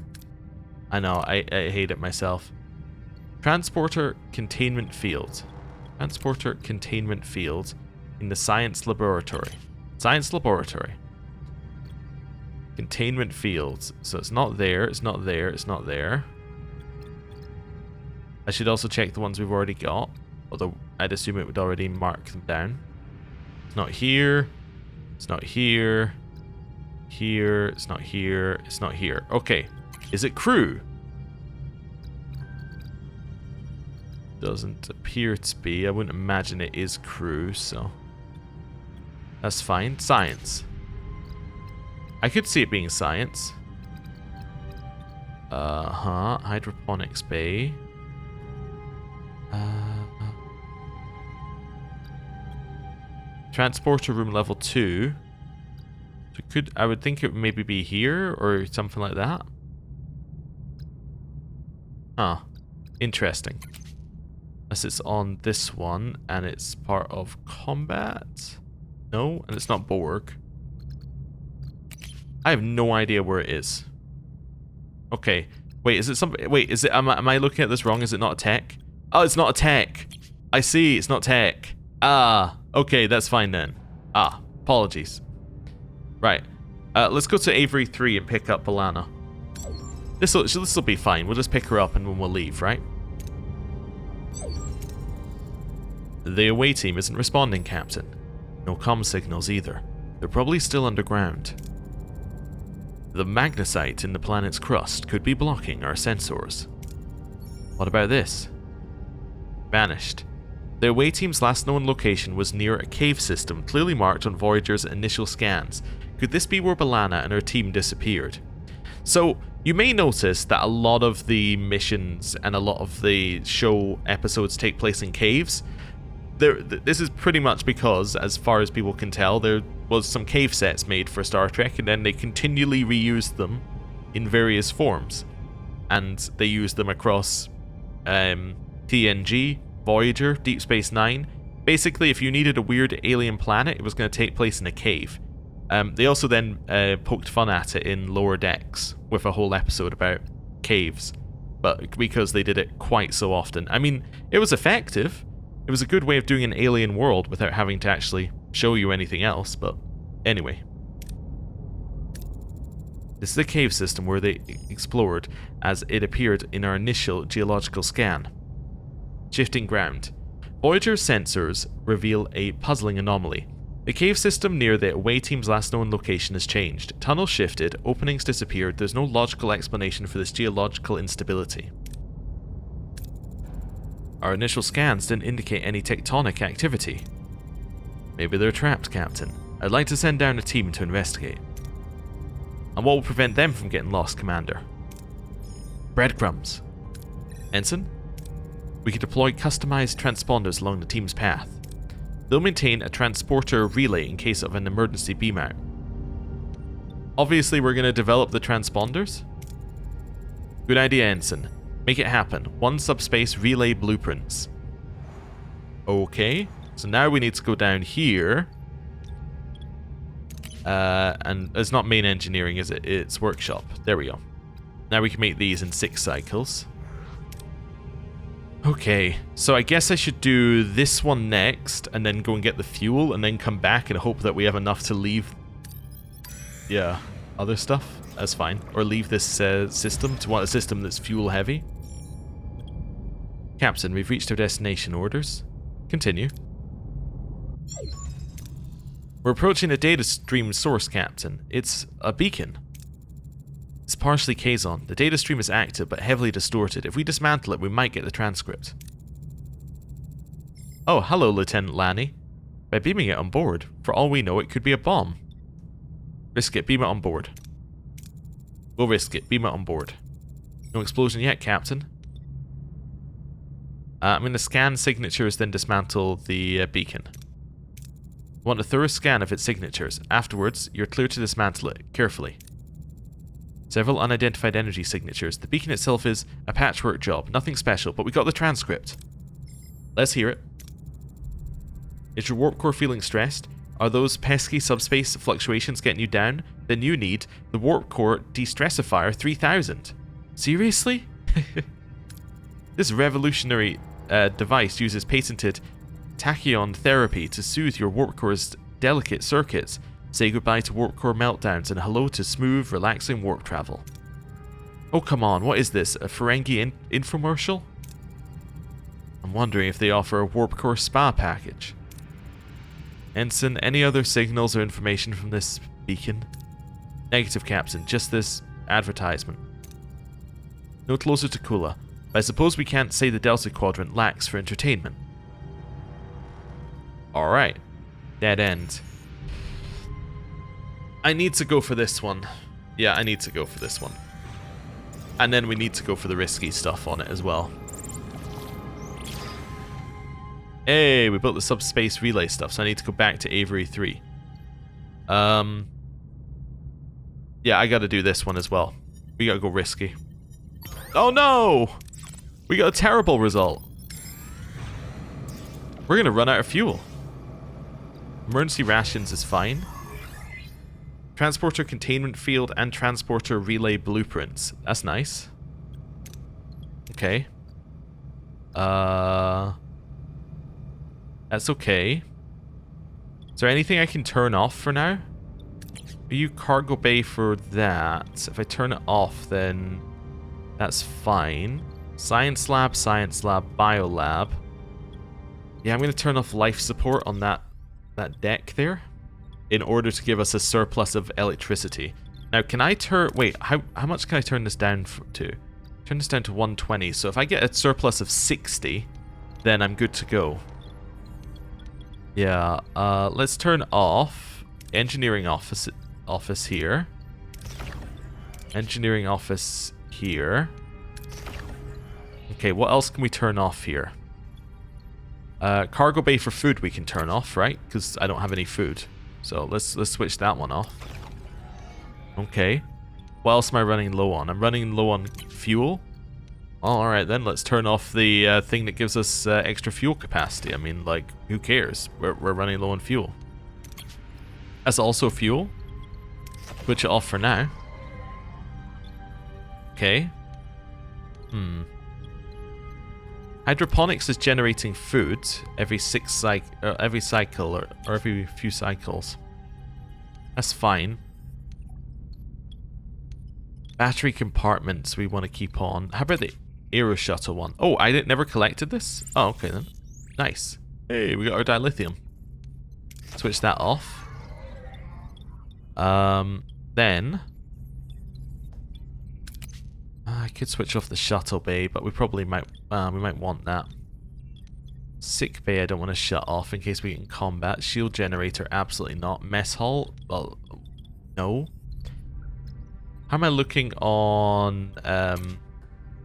I know, I hate it myself. Transporter containment field. Transporter containment field in the science laboratory. Science laboratory. Containment fields. So it's not there, it's not there, it's not there. I should also check the ones we've already got. Although I'd assume it would already mark them down. It's not here. It's not here. Here. It's not here. It's not here. Okay. Is it crew? Doesn't appear to be. I wouldn't imagine it is crew, so that's fine. Science. I could see it being science. Hydroponics bay. Transporter room level 2. So I would think it would maybe be here or something like that. Huh. Interesting. Unless it's on this one and it's part of combat. No, and it's not Borg. I have no idea where it is. Okay. Wait, is it something? Wait, is it? Am I looking at this wrong? Is it not a tech? Oh, it's not a tech. I see. It's not tech. Ah. Okay, that's fine then. Ah. Apologies. Right. Let's go to Avery 3 and pick up Balana. This'll be fine. We'll just pick her up and then we'll leave, right? The away team isn't responding, Captain. No comm signals either. They're probably still underground. The magnesite in the planet's crust could be blocking our sensors. What about this? Vanished. The away team's last known location was near a cave system clearly marked on Voyager's initial scans. Could this be where Balana and her team disappeared? So, you may notice that a lot of the missions and a lot of the show episodes take place in caves. This is pretty much because, as far as people can tell, there was some cave sets made for Star Trek, and then they continually reused them in various forms. And they used them across TNG, Voyager, Deep Space Nine. Basically, if you needed a weird alien planet, it was going to take place in a cave. They also then poked fun at it in Lower Decks, with a whole episode about caves. But because they did it quite so often. I mean, it was effective. It was a good way of doing an alien world without having to actually show you anything else, but anyway. This is the cave system where they explored as it appeared in our initial geological scan. Shifting ground. Voyager's sensors reveal a puzzling anomaly. The cave system near the away team's last known location has changed. Tunnels shifted, openings disappeared. There's no logical explanation for this geological instability. Our initial scans didn't indicate any tectonic activity. Maybe they're trapped, Captain. I'd like to send down a team to investigate. And what will prevent them from getting lost, Commander? Breadcrumbs. Ensign? We could deploy customized transponders along the team's path. They'll maintain a transporter relay in case of an emergency beam out. Obviously, we're going to develop the transponders. Good idea, Ensign. Make it happen. 1 subspace relay blueprints. Okay. So now we need to go down here. And it's not main engineering, is it? It's workshop. There we go. Now we can make these in 6 cycles. Okay. So I guess I should do this one next, and then go and get the fuel, and then come back and hope that we have enough to leave... yeah, other stuff. That's fine. Or leave this system to want a system that's fuel heavy. Captain, we've reached our destination. Orders. Continue. We're approaching a data stream source, Captain. It's a beacon. It's partially Kazon. The data stream is active but heavily distorted. If we dismantle it, we might get the transcript. Oh, hello, Lieutenant Lanny. By beaming it on board, for all we know, it could be a bomb. Risk it. Beam it on board. We'll risk it. Beam it on board. No explosion yet, Captain. I'm going to scan signatures, then dismantle the beacon. Want a thorough scan of its signatures. Afterwards, you're clear to dismantle it, carefully. Several unidentified energy signatures. The beacon itself is a patchwork job. Nothing special, but we got the transcript. Let's hear it. Is your warp core feeling stressed? Are those pesky subspace fluctuations getting you down? Then you need the warp core de-stressifier 3000. Seriously? This revolutionary device uses patented tachyon therapy to soothe your warp core's delicate circuits. Say goodbye to warp core meltdowns and hello to smooth, relaxing warp travel. Oh, come on, what is this? A Ferengi infomercial? I'm wondering if they offer a warp core spa package. Ensign, any other signals or information from this beacon? Negative, Captain, just this advertisement. No closer to Kula. But I suppose we can't say the Delta Quadrant lacks for entertainment. Alright. Dead end. I need to go for this one. Yeah, I need to go for this one. And then we need to go for the risky stuff on it as well. Hey, we built the subspace relay stuff, so I need to go back to Avery 3. Yeah, I gotta do this one as well. We gotta go risky. Oh no! We got a terrible result. We're gonna run out of fuel. Emergency rations is fine. Transporter containment field and transporter relay blueprints. That's nice. Okay. That's okay. Is there anything I can turn off for now? Are you cargo bay for that? If I turn it off, then that's fine. Science lab, bio lab. Yeah, I'm going to turn off life support on that deck there in order to give us a surplus of electricity. Now, can I turn... Wait, how much can I turn this down to? Turn this down to 120. So if I get a surplus of 60, then I'm good to go. Yeah, let's turn off engineering office here. Engineering office here. Okay, what else can we turn off here? Cargo bay for food we can turn off, right? Because I don't have any food. So let's switch that one off. Okay. What else am I running low on? I'm running low on fuel. Alright then, let's turn off the thing that gives us extra fuel capacity. I mean, like, who cares? We're running low on fuel. That's also fuel. Switch it off for now. Okay. Hydroponics is generating food every cycle or every few cycles. That's fine. Battery compartments we want to keep on. How about the Aero Shuttle one? Oh, I never collected this? Oh, okay then. Nice. Hey, we got our dilithium. Switch that off. Then... I could switch off the shuttle bay, but we probably might want that. Sick bay I don't want to shut off in case we get in combat. Shield generator, absolutely not. Mess hall, well, no. How am I looking on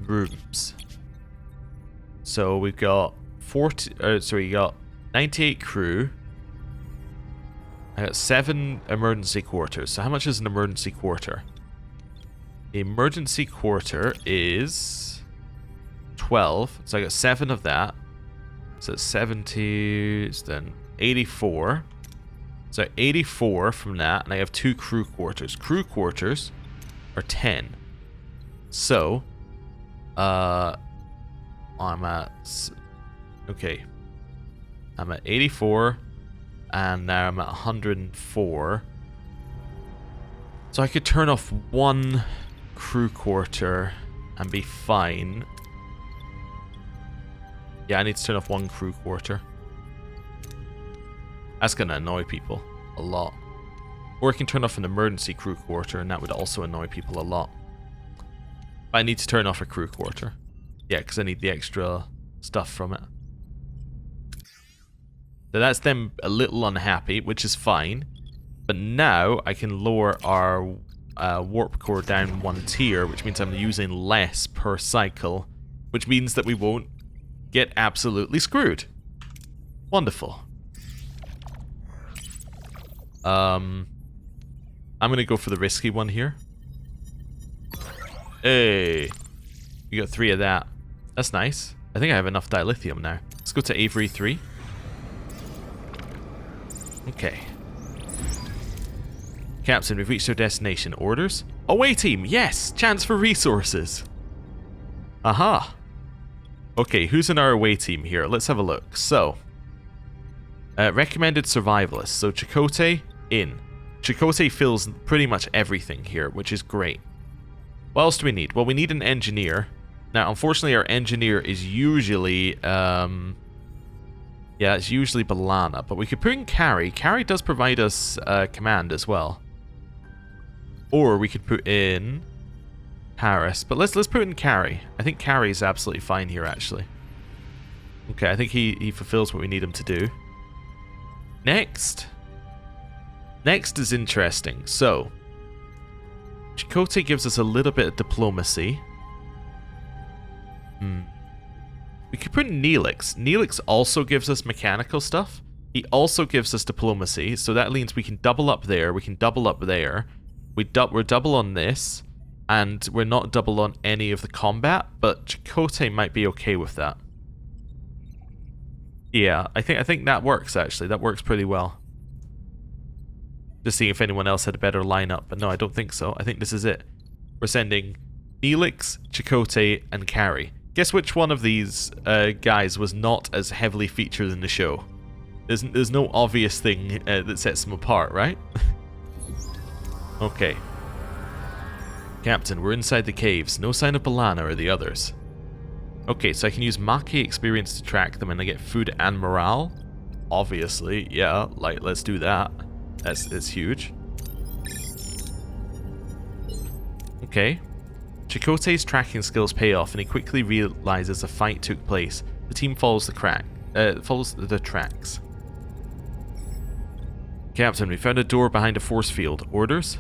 rooms? So we've got 98 crew. I got 7 emergency quarters. So how much is an emergency quarter? The emergency quarter is 12. So I got 7 of that. So it's 70, it's then 84. So 84 from that, and I have 2 crew quarters. Crew quarters are 10. So, I'm at, okay. I'm at 84, and now I'm at 104. So I could turn off 1 crew quarter and be fine. Yeah, I need to turn off 1 crew quarter. That's gonna annoy people a lot. Or I can turn off an emergency crew quarter, and that would also annoy people a lot. But I need to turn off a crew quarter. Yeah, because I need the extra stuff from it. So that's them a little unhappy, which is fine. But now I can lower our warp core down 1 tier, which means I'm using less per cycle, which means that we won't get absolutely screwed. Wonderful. I'm gonna go for the risky one here. Hey, we got 3 of that. That's nice. I think I have enough dilithium now. Let's go to Avery 3. Okay. Captain, we've reached our destination. Orders? Away team, yes! Chance for resources! Aha! Okay, who's in our away team here? Let's have a look. So, recommended survivalists. So Chakotay, in. Chakotay fills pretty much everything here, which is great. What else do we need? Well, we need an engineer. Now, unfortunately, our engineer is usually, yeah, it's usually Balana, but we could put in Carrie. Carrie does provide us command as well. Or we could put in Paris, but let's put in Carrie. I think Carrie is absolutely fine here, actually. Okay, I think he fulfills what we need him to do. Next is interesting. So, Chakotay gives us a little bit of diplomacy. We could put in Neelix. Neelix also gives us mechanical stuff. He also gives us diplomacy, so that means we can double up there, we can double up there. We're double on this, and we're not double on any of the combat, but Chakotay might be okay with that. Yeah, I think that works, actually. That works pretty well. Just seeing if anyone else had a better lineup, but no, I don't think so. I think this is it. We're sending Neelix, Chakotay, and Carrie. Guess which one of these guys was not as heavily featured in the show? There's no obvious thing that sets them apart, right? Okay. Captain, we're inside the caves. No sign of Balana or the others. Okay, so I can use Maki experience to track them and I get food and morale. Obviously, yeah, like, let's do that. That's huge. Okay. Chakotay's tracking skills pay off and he quickly realizes a fight took place. The team follows the tracks. Captain, we found a door behind a force field. Orders?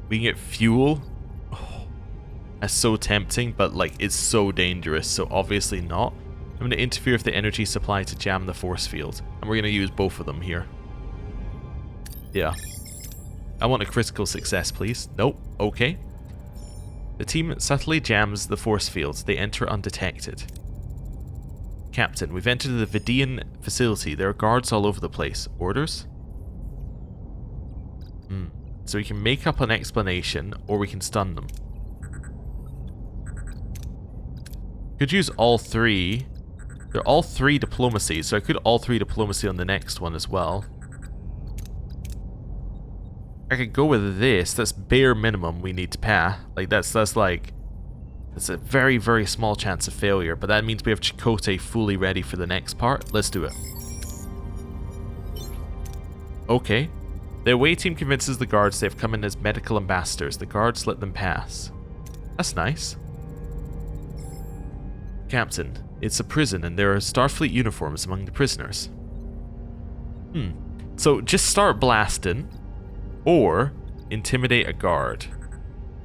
We can get fuel? Oh, that's so tempting, but like it's so dangerous, so obviously not. I'm going to interfere with the energy supply to jam the force field. And we're going to use both of them here. Yeah. I want a critical success, please. Nope. Okay. The team subtly jams the force fields. They enter undetected. Captain, we've entered the Vidian facility. There are guards all over the place. Orders? So we can make up an explanation, or we can stun them. Could use all three. They're all three diplomacy, so I could all three diplomacy on the next one as well. I could go with this. That's bare minimum we need to pass. Like that's a very, very small chance of failure, but that means we have Chakotay fully ready for the next part. Let's do it. Okay. The away team convinces the guards they've come in as medical ambassadors. The guards let them pass. That's nice. Captain, it's a prison and there are Starfleet uniforms among the prisoners. So just start blasting, or intimidate a guard.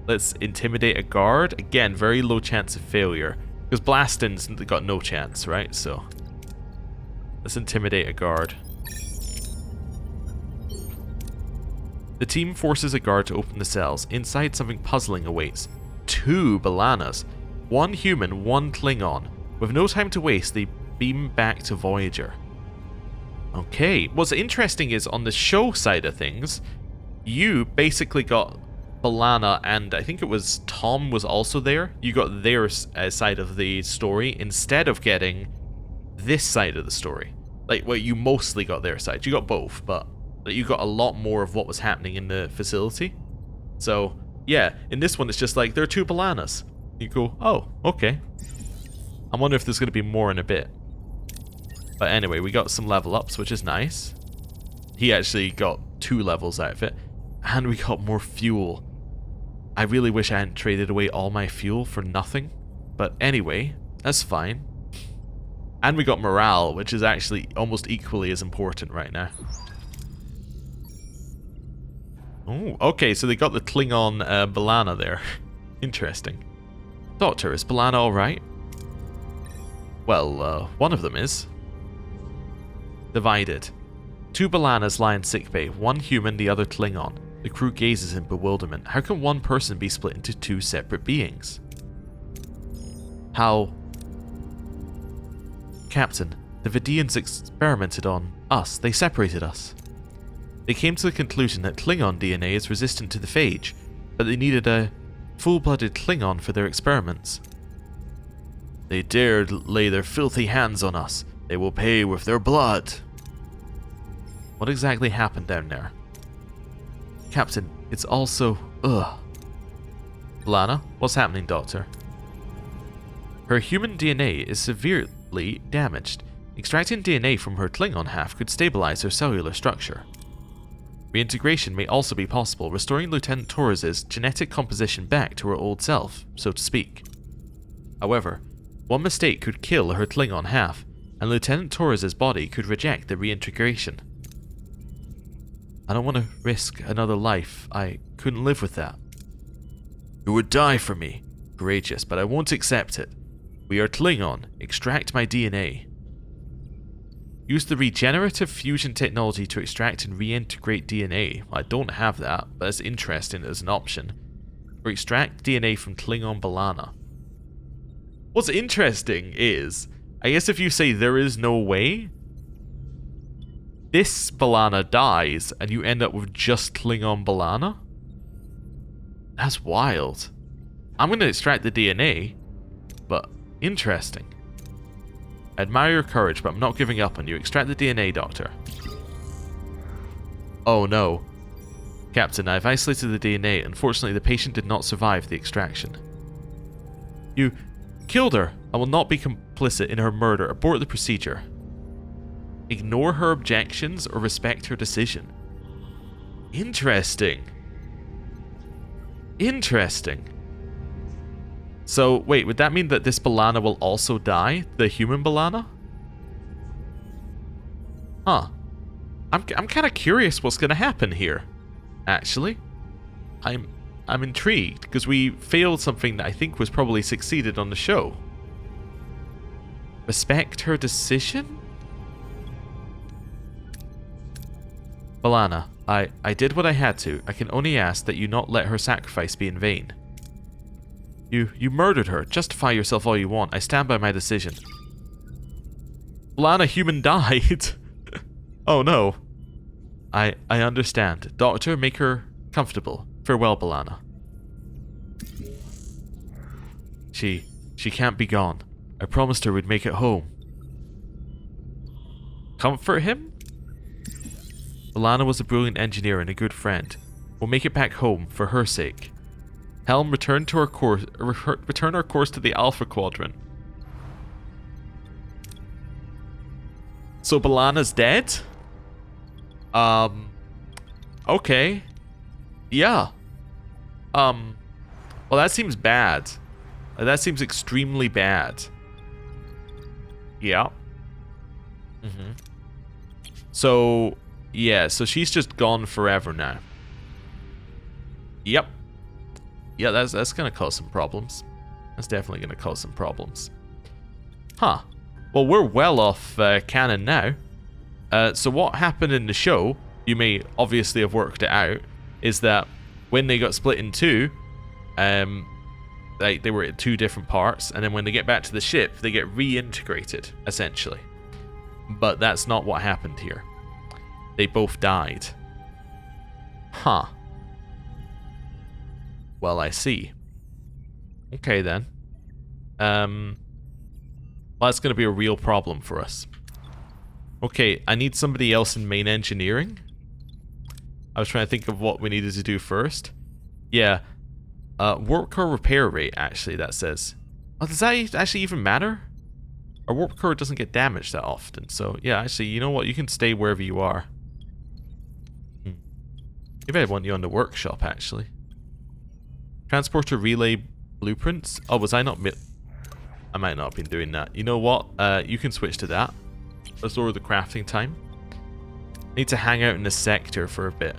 Let's intimidate a guard. Again, very low chance of failure, because blasting's got no chance, right? So let's intimidate a guard. The team forces a guard to open the cells. Inside, something puzzling awaits. 2 Balanas. 1 human, 1 Klingon. With no time to waste, they beam back to Voyager. Okay, what's interesting is on the show side of things, you basically got Balana and I think it was Tom was also there. You got their side of the story instead of getting this side of the story. Like, well, you mostly got their side. You got both, but you got a lot more of what was happening in the facility. So, yeah, in this one it's just like, there are 2 Balanas. You go, oh, okay. I wonder if there's going to be more in a bit. But anyway, we got some level ups, which is nice. He actually got 2 levels out of it. And we got more fuel. I really wish I hadn't traded away all my fuel for nothing. But anyway, that's fine. And we got morale, which is actually almost equally as important right now. Oh, okay, so they got the Klingon Balana there. Interesting. Doctor, is Balana alright? Well, one of them is. Divided. 2 Balanas lie in sickbay, 1 human, the other Klingon. The crew gazes in bewilderment. How can one person be split into 2 separate beings? How? Captain, the Vidians experimented on Us. They separated us. They came to the conclusion that Klingon DNA is resistant to the phage, but they needed a full-blooded Klingon for their experiments. They dared lay their filthy hands on us. They will pay with their blood. What exactly happened down there? Captain, it's also... Ugh. Lana, what's happening, Doctor? Her human DNA is severely damaged. Extracting DNA from her Klingon half could stabilize her cellular structure. Reintegration may also be possible, restoring Lieutenant Torres' genetic composition back to her old self, so to speak. However, one mistake could kill her Klingon half, and Lieutenant Torres' body could reject the reintegration. I don't want to risk another life. I couldn't live with that. You would die for me. Courageous, but I won't accept it. We are Klingon. Extract my DNA. Use the regenerative fusion technology to extract and reintegrate DNA. I don't have that, but it's interesting as an option. Or extract DNA from Klingon B'Elanna. What's interesting is, I guess if you say there is no way, this B'Elanna dies and you end up with just Klingon B'Elanna? That's wild. I'm going to extract the DNA, but interesting. I admire your courage, but I'm not giving up on you. Extract the DNA, Doctor. Oh no. Captain, I've isolated the DNA. Unfortunately, the patient did not survive the extraction. You killed her. I will not be complicit in her murder. Abort the procedure. Ignore her objections or respect her decision. Interesting. Interesting. So, wait, would that mean that this B'Elanna will also die? The human B'Elanna? Huh. I'm kind of curious what's going to happen here, actually. I'm intrigued, because we failed something that I think was probably succeeded on the show. Respect her decision? B'Elanna, I did what I had to. I can only ask that you not let her sacrifice be in vain. You murdered her. Justify yourself all you want. I stand by my decision. B'Elanna human died. Oh no. I understand. Doctor, make her comfortable. Farewell, B'Elanna. She can't be gone. I promised her we'd make it home. Comfort him? B'Elanna was a brilliant engineer and a good friend. We'll make it back home for her sake. Helm, return our course to the Alpha Quadrant. So B'Elanna's dead? Okay. Yeah. Well, that seems bad. That seems extremely bad. Yeah. So, yeah, so she's just gone forever now. Yep. Yeah, that's gonna cause some problems. That's definitely gonna cause some problems. Huh. Well, we're well off canon now. So what happened in the show, you may obviously have worked it out, is that when they got split in two, they were in two different parts, and then when they get back to the ship, they get reintegrated, essentially. But that's not what happened here. They both died. Huh. Well, I see. Okay, then. Well, that's going to be a real problem for us. Okay, I need somebody else in main engineering. I was trying to think of what we needed to do first. Yeah. Warp core repair rate, actually, that says. Oh, does that actually even matter? Our warp core doesn't get damaged that often. So, yeah, actually, you know what? You can stay wherever you are. Maybe I want you on the workshop, actually. Transporter relay blueprints. Oh, was I not... I might not have been doing that. You know what? You can switch to that. Let's lower the crafting time. Need to hang out in the sector for a bit.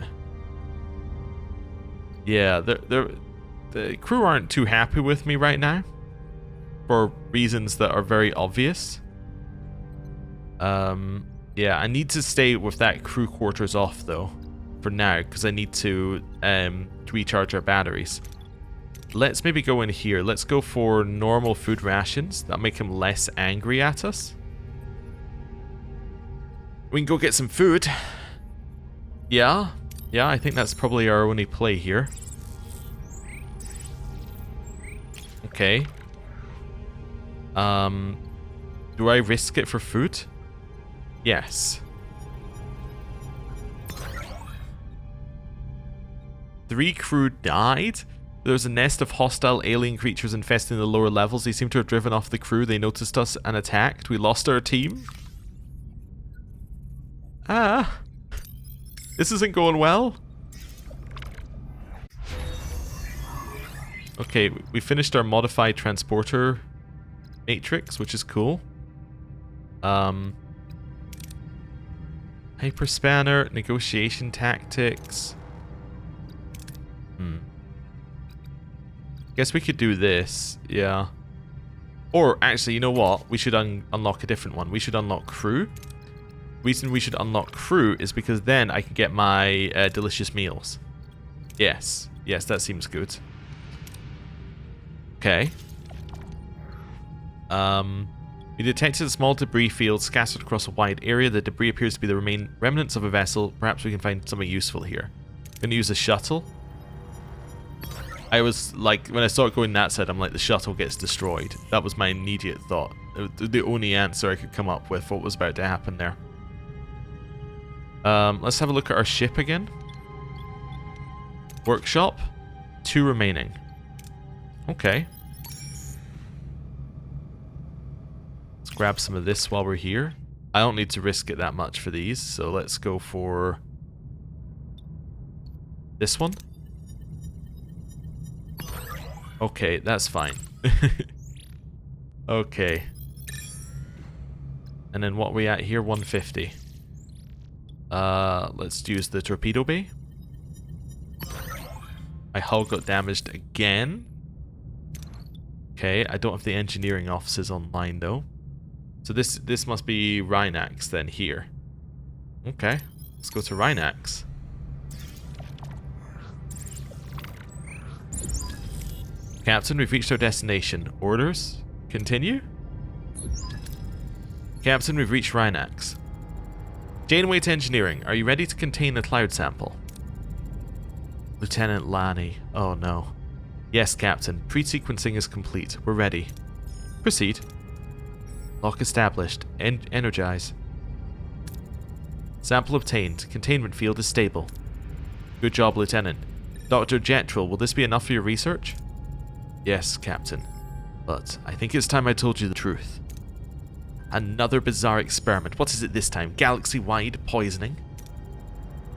Yeah, the crew aren't too happy with me right now. For reasons that are very obvious. Yeah, I need to stay with that crew quarters off, though. For now, because I need to recharge our batteries. Let's maybe go in here. Let's go for normal food rations. That'll make him less angry at us. We can go get some food. Yeah, I think that's probably our only play here. Okay. Do I risk it for food? Yes. 3 crew died? There was a nest of hostile alien creatures infesting the lower levels. They seem to have driven off the crew. They noticed us and attacked. We lost our team. Ah. This isn't going well. Okay, we finished our modified transporter matrix, which is cool. Hyperspanner, negotiation tactics. Guess we could do this, yeah. Or actually, you know what? We should unlock a different one. We should unlock crew. Reason we should unlock crew is because then I can get my delicious meals. Yes, that seems good. Okay. We detected a small debris field scattered across a wide area. The debris appears to be the remnants of a vessel. Perhaps we can find something useful here. I'm gonna use a shuttle. I was like, when I saw it going that side, I'm like, the shuttle gets destroyed. That was my immediate thought. The only answer I could come up with what was about to happen there. Let's have a look at our ship again. Workshop. 2 remaining. Okay. Let's grab some of this while we're here. I don't need to risk it that much for these, so let's go for this one. Okay, that's fine. Okay. And then what are we at here? 150. Let's use the torpedo bay. My hull got damaged again. Okay, I don't have the engineering offices online though. So this must be Rhinax then here. Okay, let's go to Rhinax. Captain, we've reached our destination. Orders? Continue? Captain, we've reached Rhinax. Janeway to engineering. Are you ready to contain the cloud sample? Lieutenant Lani. Oh no. Yes, Captain. Pre-sequencing is complete. We're ready. Proceed. Lock established. Energize. Sample obtained. Containment field is stable. Good job, Lieutenant. Dr. Jetrel, will this be enough for your research? Yes, Captain. But I think it's time I told you the truth. Another bizarre experiment. What is it this time? Galaxy-wide poisoning?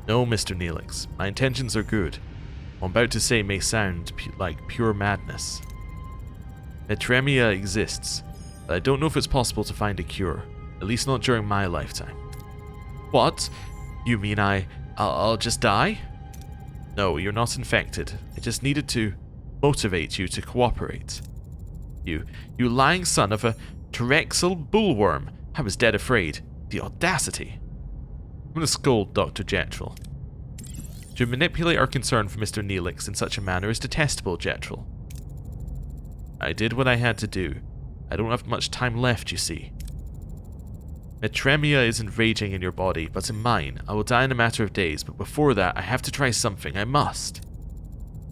No, Mr. Neelix. My intentions are good. What I'm about to say may sound like pure madness. Metremia exists, but I don't know if it's possible to find a cure. At least not during my lifetime. What? You mean I'll just die? No, you're not infected. I just needed to motivate you to cooperate. You lying son of a Terexal bullworm. I was dead afraid. The audacity. I'm gonna scold Dr. Jetrel. To manipulate our concern for Mr. Neelix in such a manner is detestable, Jetrel. I did what I had to do. I don't have much time left, you see. Metremia isn't raging in your body, but in mine. I will die in a matter of days, but before that, I have to try something. I must.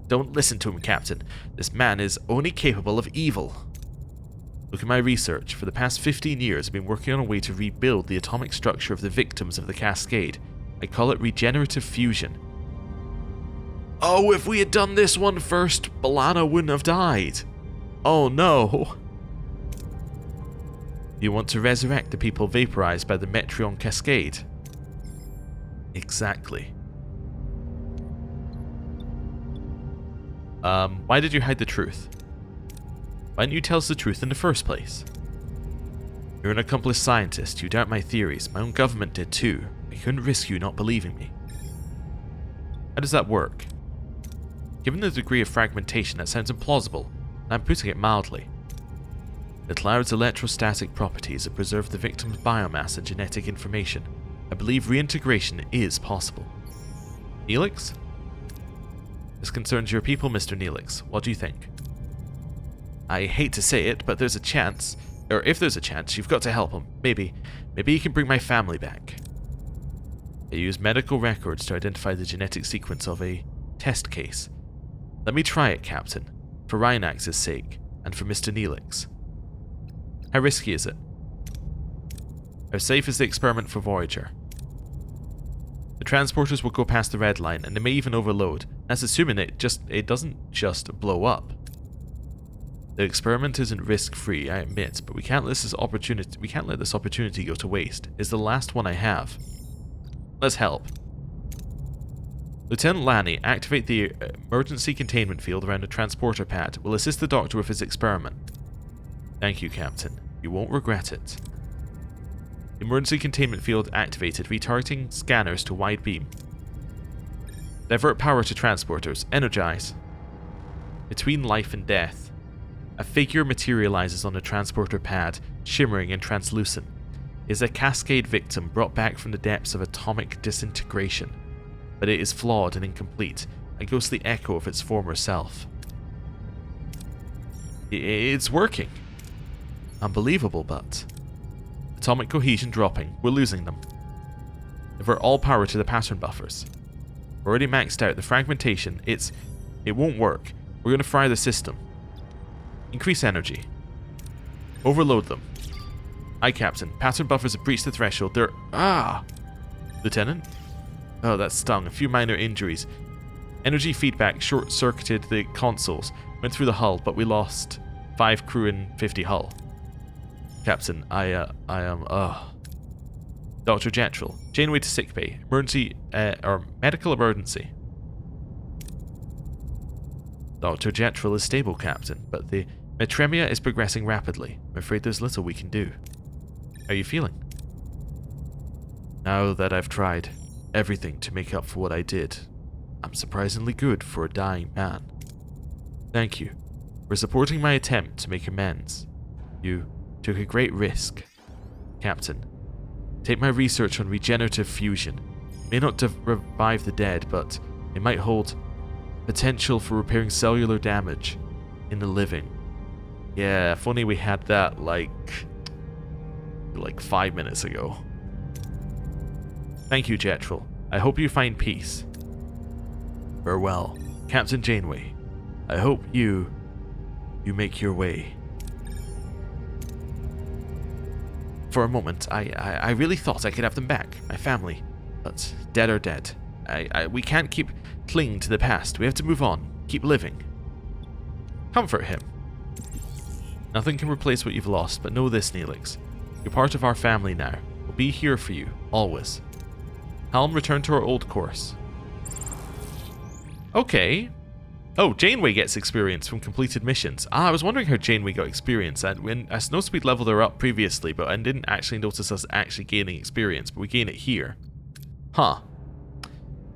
Don't listen to him, Captain. This man is only capable of evil. Look at my research. For the past 15 years, I've been working on a way to rebuild the atomic structure of the victims of the Cascade. I call it regenerative fusion. Oh, if we had done this one first, B'Elanna wouldn't have died. Oh no. You want to resurrect the people vaporized by the Metreon Cascade? Exactly. Why did you hide the truth? Why didn't you tell us the truth in the first place? You're an accomplished scientist. You doubt my theories. My own government did too. I couldn't risk you not believing me. How does that work? Given the degree of fragmentation, that sounds implausible, and I'm putting it mildly. The cloud's electrostatic properties have preserved the victim's biomass and genetic information. I believe reintegration is possible. Neelix? This concerns your people, Mr. Neelix. What do you think? I hate to say it, but there's a chance, or if there's a chance, you've got to help him. Maybe you can bring my family back. I use medical records to identify the genetic sequence of a test case. Let me try it, Captain, for Rhinax's sake, and for Mr. Neelix. How risky is it? How safe is the experiment for Voyager? The transporters will go past the red line, and they may even overload. That's assuming it doesn't just blow up. The experiment isn't risk-free, I admit, but we can't let this opportunity go to waste. It's the last one I have. Let's help. Lieutenant Lanny, activate the emergency containment field around the transporter pad. We'll assist the doctor with his experiment. Thank you, Captain. You won't regret it. Emergency containment field activated, retargeting scanners to wide beam. Divert power to transporters. Energize. Between life and death, a figure materializes on the transporter pad, shimmering and translucent. It is a Cascade victim brought back from the depths of atomic disintegration, but it is flawed and incomplete, a ghostly echo of its former self. It's working. Unbelievable, but... Atomic cohesion dropping. We're losing them. Divert all power to the pattern buffers. We're already maxed out. The fragmentation, it won't work. We're going to fry the system. Increase energy. Overload them. Aye, Captain. Pattern buffers have breached the threshold. They're... Lieutenant? Oh, that stung. A few minor injuries. Energy feedback short-circuited the consoles. Went through the hull, but we lost 5 crew and 50 hull. Captain, I am... Dr. Jetrel. Janeway to sickbay. Emergency... or medical emergency. Dr. Jetrel is stable, Captain, but the metremia is progressing rapidly. I'm afraid there's little we can do. How are you feeling? Now that I've tried everything to make up for what I did, I'm surprisingly good for a dying man. Thank you for supporting my attempt to make amends. You took a great risk. Captain, take my research on regenerative fusion. It may not revive the dead, but it might hold potential for repairing cellular damage in the living. Yeah, if only we had that like 5 minutes ago. Thank you, Jetrel. I hope you find peace. Farewell, Captain Janeway. I hope you make your way. For a moment, I really thought I could have them back, my family, but dead are dead. We can't keep clinging to the past. We have to move on, keep living. Comfort him. Nothing can replace what you've lost, but know this, Neelix. You're part of our family now. We'll be here for you, always. Helm, return to our old course. Okay. Oh, Janeway gets experience from completed missions. I was wondering how Janeway got experience. When Snowspeed leveled her up previously, but I didn't actually notice us actually gaining experience, but we gain it here. Huh.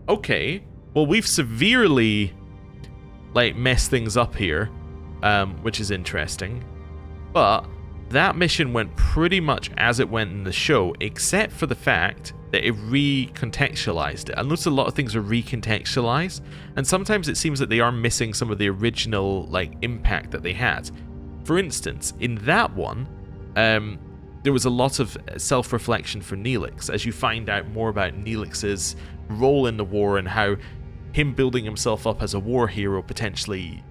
Okay. Well, we've severely, messed things up here, which is interesting. But that mission went pretty much as it went in the show, except for the fact that it recontextualized it. I noticed a lot of things are recontextualized, and sometimes it seems that they are missing some of the original impact that they had. For instance, in that one, there was a lot of self-reflection for Neelix, as you find out more about Neelix's role in the war and how him building himself up as a war hero potentially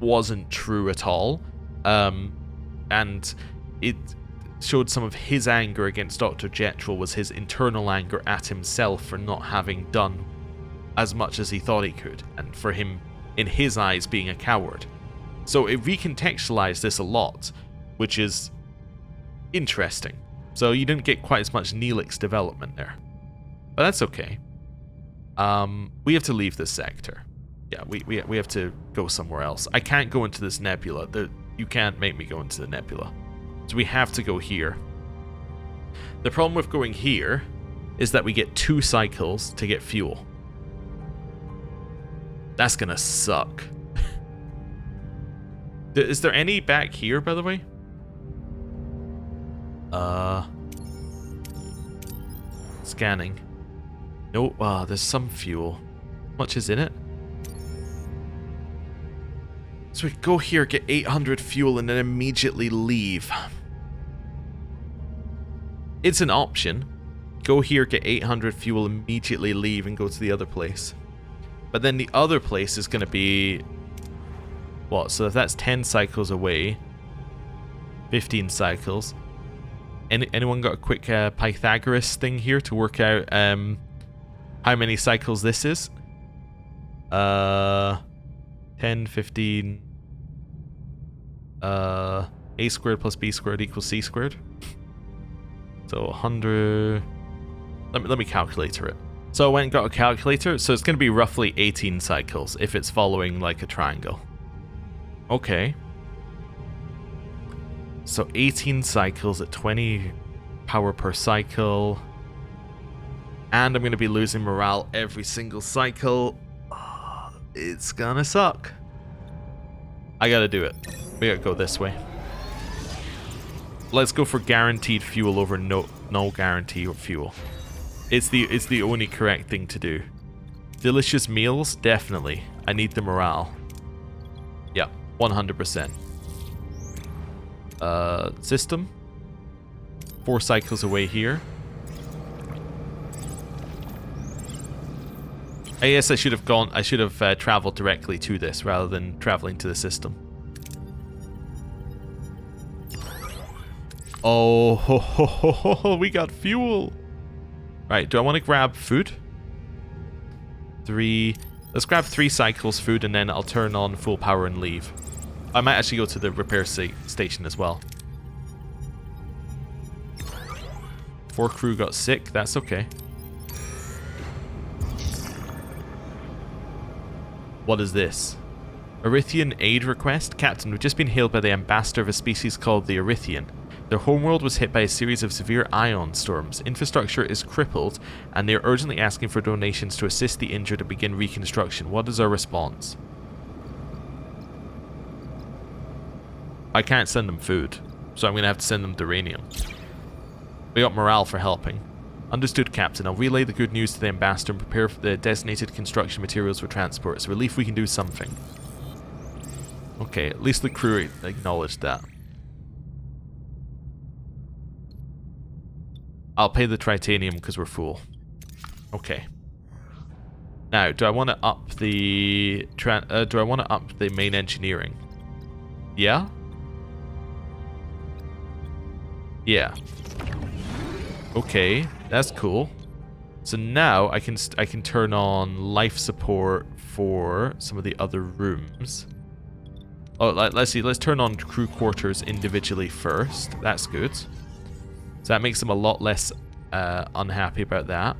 wasn't true at all. And it showed some of his anger against Dr. Jetrel was his internal anger at himself for not having done as much as he thought he could, and for him, in his eyes, being a coward. So it recontextualized this a lot, which is interesting. So you didn't get quite as much Neelix development there. But that's okay. We have to leave this sector. Yeah, we have to go somewhere else. I can't go into this nebula. You can't make me go into the nebula. So we have to go here. The problem with going here is that we get 2 cycles to get fuel. That's gonna suck. Is there any back here, by the way? Scanning. No, there's some fuel. How much is in it? So we go here, get 800 fuel, and then immediately leave. It's an option. go here, get 800 fuel, immediately leave and go to the other place. But then the other place is going to be... what? So if that's 10 cycles away, 15 cycles. Anyone got a quick Pythagoras thing here to work out how many cycles this is? 10, 15... a squared plus b squared equals c squared. So 100... Let me calculator it. So I went and got a calculator, so it's going to be roughly 18 cycles if it's following like a triangle. Okay. So 18 cycles at 20 power per cycle. And I'm going to be losing morale every single cycle. Oh, it's gonna suck. I gotta do it. We gotta go this way. Let's go for guaranteed fuel over no guarantee of fuel. It's the only correct thing to do. Delicious meals? Definitely. I need the morale. Yep, 100%. System. 4 cycles away here. I guess I should have traveled directly to this rather than traveling to the system. Oh, ho, ho, ho, ho, we got fuel. Right, do I want to grab food? 3. Let's grab 3 cycles food and then I'll turn on full power and leave. I might actually go to the repair station as well. 4 crew got sick, that's okay. What is this? Erythian aid request? Captain, we've just been hailed by the ambassador of a species called the Erythian. Their homeworld was hit by a series of severe ion storms. Infrastructure is crippled, and they are urgently asking for donations to assist the injured and begin reconstruction. What is our response? I can't send them food, so I'm going to have to send them Duranium. We got morale for helping. Understood, Captain. I'll relay the good news to the ambassador and prepare for the designated construction materials for transport. It's a relief we can do something. Okay, at least the crew acknowledged that. I'll pay the tritanium because we're full. Okay. Now, do I want to up the main engineering? Yeah. Yeah. Okay, that's cool. So now I can turn on life support for some of the other rooms. Oh, let's see. Let's turn on crew quarters individually first. That's good. So that makes them a lot less unhappy about that.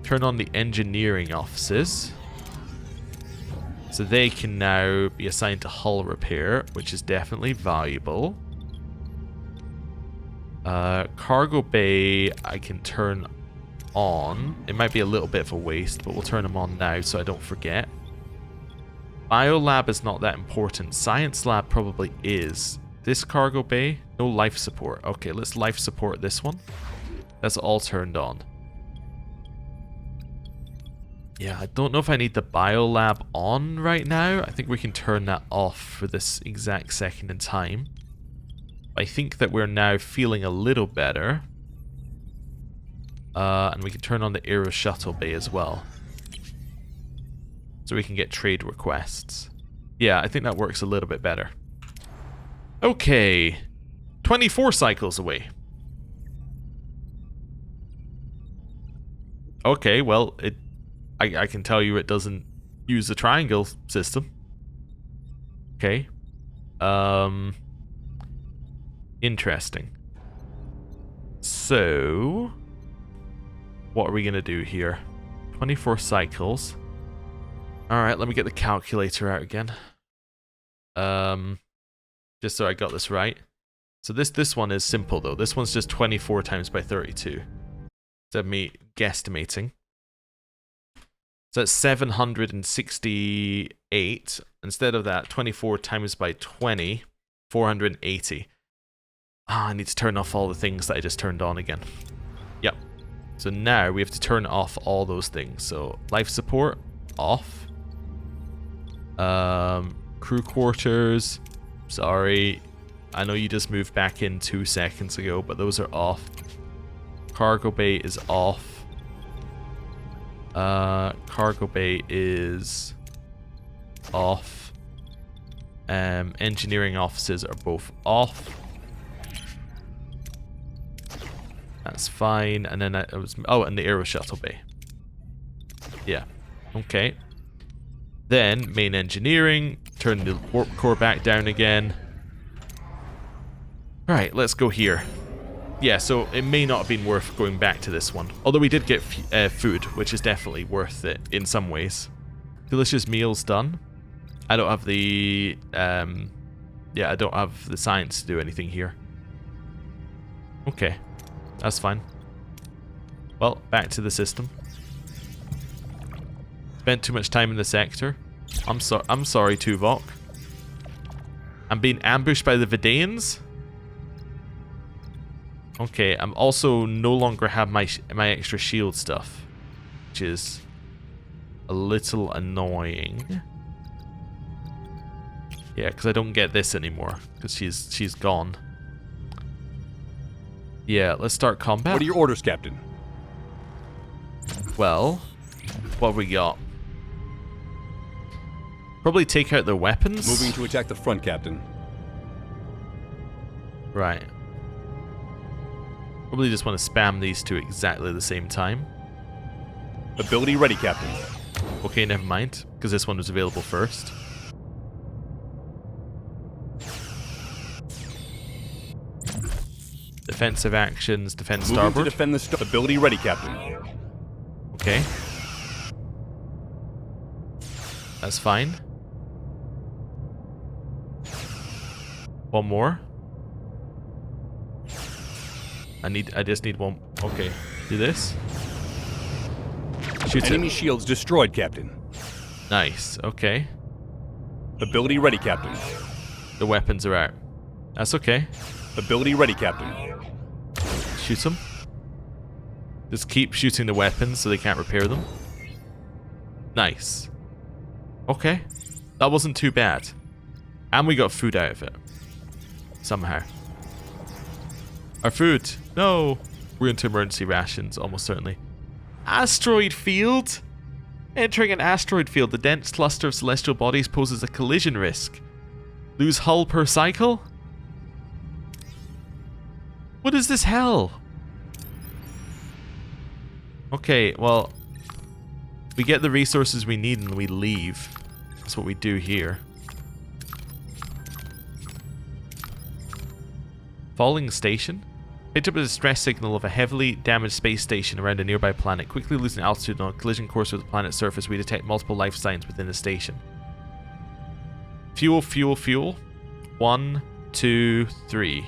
Turn on the engineering offices. So they can now be assigned to hull repair, which is definitely valuable. Cargo bay I can turn on. It might be a little bit of a waste, but we'll turn them on now so I don't forget. Biolab is not that important. Science lab probably is. This cargo bay, no life support. Okay, let's life support this one. That's all turned on. Yeah, I don't know if I need the biolab on right now. I think we can turn that off for this exact second in time. I think that we're now feeling a little better. And we can turn on the aero shuttle bay as well. So we can get trade requests. Yeah, I think that works a little bit better. Okay. 24 cycles away. Okay, well, I can tell you it doesn't use the triangle system. Okay. Interesting. So, what are we going to do here? 24 cycles. Alright, let me get the calculator out again. Just so I got this right. So this one is simple though. This one's just 24 times by 32. Instead of me guesstimating. So that's 768. Instead of that, 24 times by 20, 480. Ah, I need to turn off all the things that I just turned on again. Yep. So now we have to turn off all those things. So life support, off. Crew quarters, sorry. I know you just moved back in 2 seconds ago, but those are off. cargo bay is off. Cargo bay is off. Engineering offices are both off. That's fine. And then it was... Oh, and the aero shuttle bay. Yeah. Okay. Then, main engineering. Turn the warp core back down again. Alright, let's go here. Yeah, so it may not have been worth going back to this one. Although we did get food, which is definitely worth it in some ways. Delicious meals done. I don't have the... yeah, I don't have the science to do anything here. Okay. That's fine. Well, back to the system. Spent too much time in the sector. I'm sorry, Tuvok. I'm being ambushed by the Vidians. Okay, I'm also no longer have my extra shield stuff, which is a little annoying. Yeah, because I don't get this anymore because she's gone. Yeah, let's start combat. What are your orders, Captain? Well, what have we got? Probably take out their weapons. Moving to attack the front, Captain. Right. Probably just want to spam these two exactly the same time. Ability ready, Captain. Okay, never mind, because this one was available first. Defensive actions, defend Moving starboard. to defend the ability ready, Captain. Okay. That's fine. One more. I just need one. Okay. Do this. Shoot Enemy it. shields destroyed, Captain. Nice. Okay. Ability ready, Captain. The weapons are out. That's okay. Ability ready, Captain. Shoot them. Just keep shooting the weapons so they can't repair them. Nice. Okay. That wasn't too bad. And we got food out of it. Somehow. Our food. No. We're into emergency rations, almost certainly. Asteroid field. Entering an asteroid field, the dense cluster of celestial bodies poses a collision risk. Lose hull per cycle? What is this hell? Okay, well, we get the resources we need and we leave. That's what we do here. Falling station? Picked up a distress signal of a heavily damaged space station around a nearby planet. Quickly losing altitude on a collision course with the planet's surface, we detect multiple life signs within the station. Fuel, fuel, fuel. 1, 2, 3.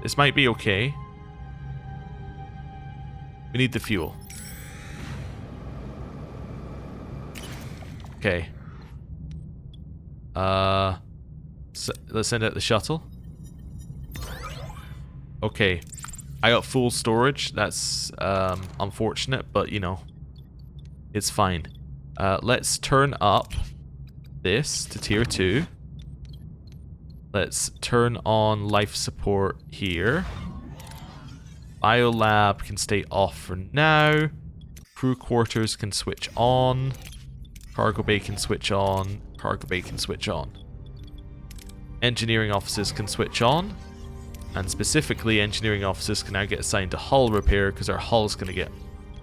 This might be okay. We need the fuel. Okay. So let's send out the shuttle. Okay. I got full storage. That's unfortunate, but you know, it's fine. Let's turn up this to tier 2. Let's turn on life support here. Biolab can stay off for now. Crew quarters can switch on. Cargo bay can switch on. Cargo bay can switch on. Engineering offices can switch on. And specifically, engineering officers can now get assigned to hull repair because our hull's going to get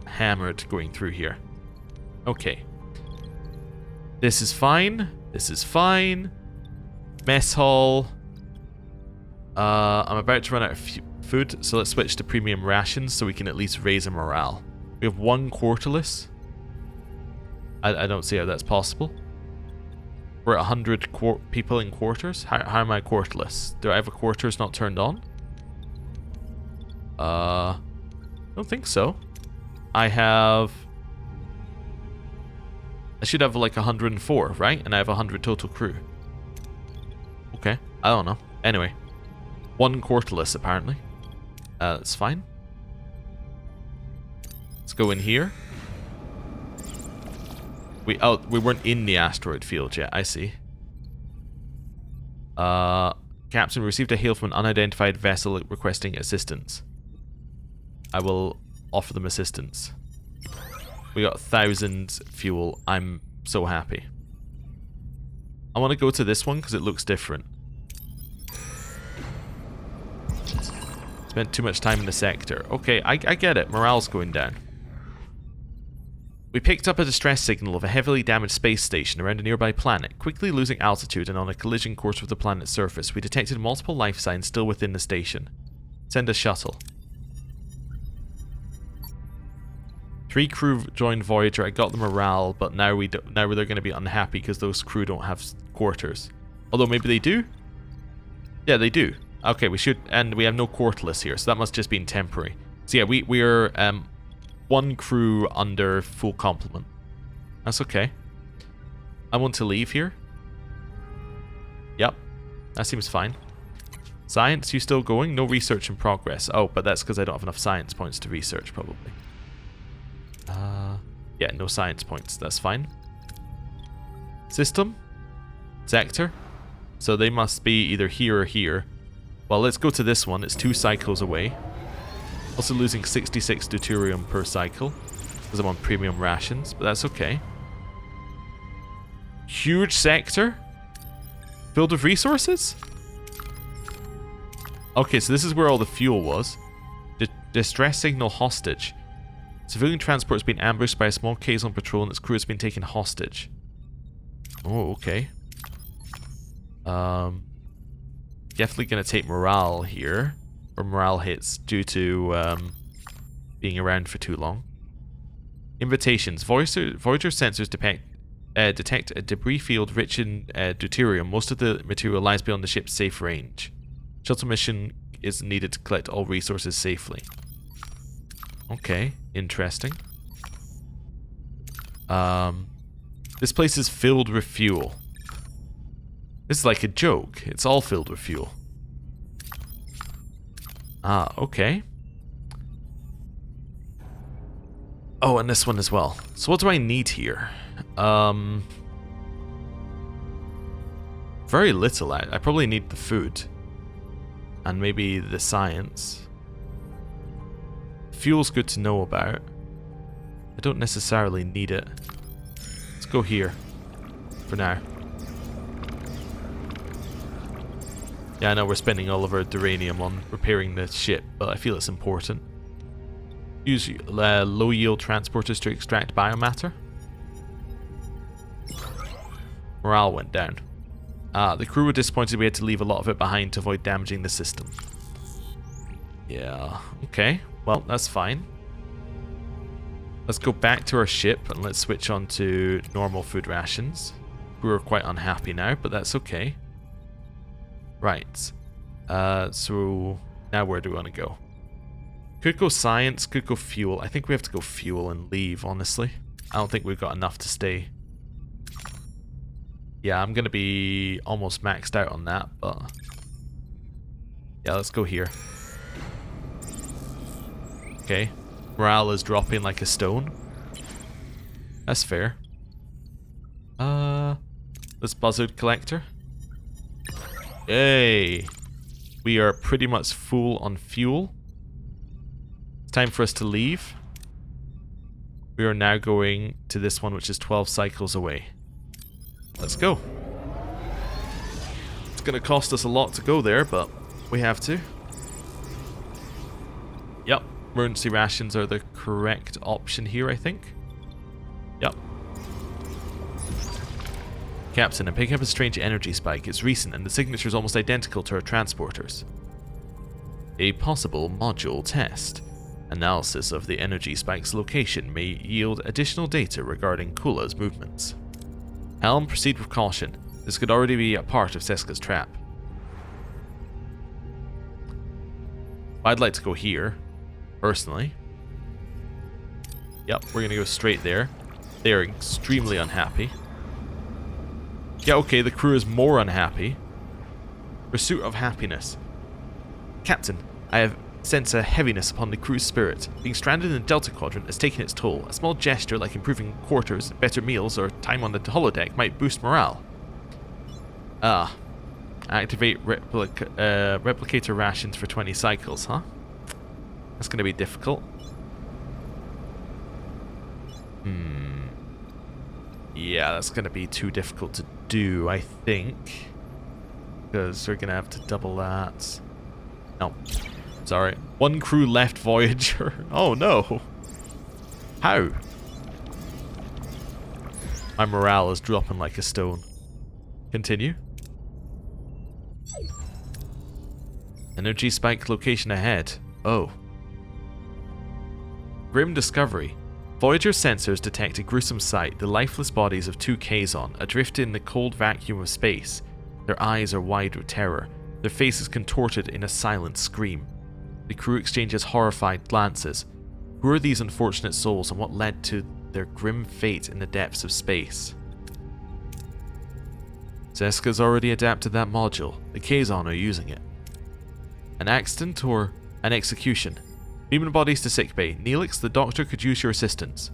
hammered going through here. Okay. This is fine. This is fine. Mess hall. I'm about to run out of food, so let's switch to premium rations so we can at least raise our morale. We have 1 quarterless. I don't see how that's possible. We're at 100 people in quarters. How am I quarterless? Do I have a quarters not turned on? I don't think so. I should have like 104, right? And I have 100 total crew. Okay, I don't know. Anyway, 1 quarterless apparently. That's fine. Let's go in here. We weren't in the asteroid field yet, I see. Captain, we received a hail from an unidentified vessel requesting assistance. I will offer them assistance. We got 1,000 fuel. I'm so happy. I want to go to this one because it looks different. Spent too much time in the sector. Okay, I get it. Morale's going down. We picked up a distress signal of a heavily damaged space station around a nearby planet. Quickly losing altitude and on a collision course with the planet's surface, we detected multiple life signs still within the station. Send a shuttle. 3 crew joined Voyager. I got the morale, but now they're going to be unhappy because those crew don't have quarters. Although maybe they do? Yeah, they do. Okay, we should, and we have no quarterless here, so that must just be temporary. So yeah, we're 1 crew under full complement. That's okay. I want to leave here. Yep, that seems fine. Science, you still going? No research in progress. Oh, but that's because I don't have enough science points to research, probably. Yeah, no science points. That's fine. System? Sector? So they must be either here or here. Well, let's go to this one. It's 2 cycles away. Also losing 66 deuterium per cycle because I'm on premium rations, but that's okay. Huge sector? Filled with resources? Okay, so this is where all the fuel was. Distress signal hostage. Civilian transport has been ambushed by a small Kazon patrol and its crew has been taken hostage. Oh, okay. Definitely going to take morale here. Or morale hits due to being around for too long. Invitations. Voyager sensors detect a debris field rich in deuterium. Most of the material lies beyond the ship's safe range. Shuttle mission is needed to collect all resources safely. Okay, interesting. This place is filled with fuel. This is like a joke. It's all filled with fuel. Ah, okay. Oh, and this one as well. So what do I need here? Very little. I probably need the food. And maybe the science. Fuel's good to know about. I don't necessarily need it. Let's go here. For now. Yeah, I know we're spending all of our Duranium on repairing the ship, but I feel it's important. Use low-yield transporters to extract biomatter. Morale went down. The crew were disappointed we had to leave a lot of it behind to avoid damaging the system. Yeah, okay. Well, that's fine. Let's go back to our ship and let's switch on to normal food rations. We are quite unhappy now, but that's okay. Right. So now where do we want to go? Could go science, could go fuel. I think we have to go fuel and leave, honestly. I don't think we've got enough to stay. Yeah, I'm going to be almost maxed out on that, but... yeah, let's go here. Okay. Morale is dropping like a stone. That's fair. This buzzard collector. Yay! We are pretty much full on fuel. It's time for us to leave. We are now going to this one, which is 12 cycles away. Let's go. It's going to cost us a lot to go there, but we have to. Yep, emergency rations are the correct option here, I think. Yep. Captain, I'm picking up a strange energy spike. It's recent, and the signature is almost identical to our transporters. A possible module test. Analysis of the energy spike's location may yield additional data regarding Kula's movements. Helm, proceed with caution. This could already be a part of Seska's trap. I'd like to go here, personally. Yep, we're gonna go straight there. They are extremely unhappy. Yeah, okay, the crew is more unhappy. Pursuit of happiness. Captain, I have sensed a heaviness upon the crew's spirit. Being stranded in the Delta Quadrant has taken its toll. A small gesture like improving quarters, better meals, or time on the holodeck might boost morale. Activate replicator rations for 20 cycles, huh? That's going to be difficult. Yeah, that's going to be too difficult to do, I think. Because we're going to have to double that. No. Sorry. One crew left Voyager. Oh, no. How? My morale is dropping like a stone. Continue. Energy spike location ahead. Oh. Grim discovery. Voyager sensors detect a gruesome sight, the lifeless bodies of 2 Kazon, adrift in the cold vacuum of space. Their eyes are wide with terror, their faces contorted in a silent scream. The crew exchanges horrified glances. Who are these unfortunate souls and what led to their grim fate in the depths of space? Zeska's already adapted that module. The Kazon are using it. An accident or an execution? Beaming bodies to sickbay. Neelix, the doctor could use your assistance.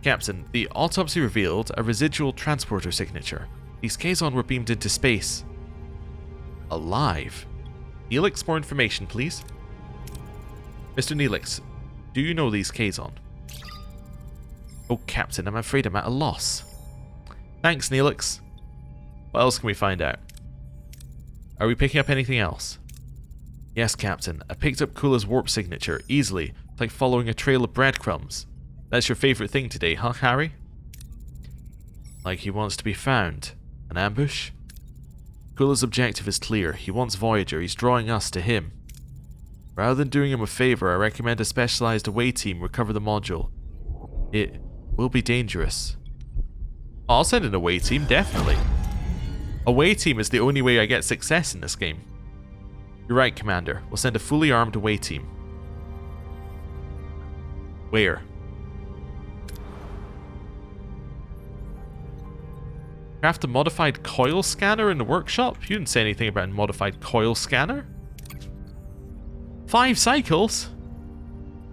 Captain, the autopsy revealed a residual transporter signature. These Kazon were beamed into space. Alive? Neelix, more information, please. Mr. Neelix, do you know these Kazon? Oh, Captain, I'm afraid I'm at a loss. Thanks, Neelix. What else can we find out? Are we picking up anything else? Yes, Captain. I picked up Kula's warp signature, easily. It's like following a trail of breadcrumbs. That's your favourite thing today, huh, Harry? Like he wants to be found. An ambush? Kula's objective is clear. He wants Voyager. He's drawing us to him. Rather than doing him a favour, I recommend a specialised away team recover the module. It will be dangerous. I'll send an away team, definitely. Away team is the only way I get success in this game. You're right, Commander. We'll send a fully armed away team. Where? Craft a modified coil scanner in the workshop? You didn't say anything about a modified coil scanner. 5 cycles?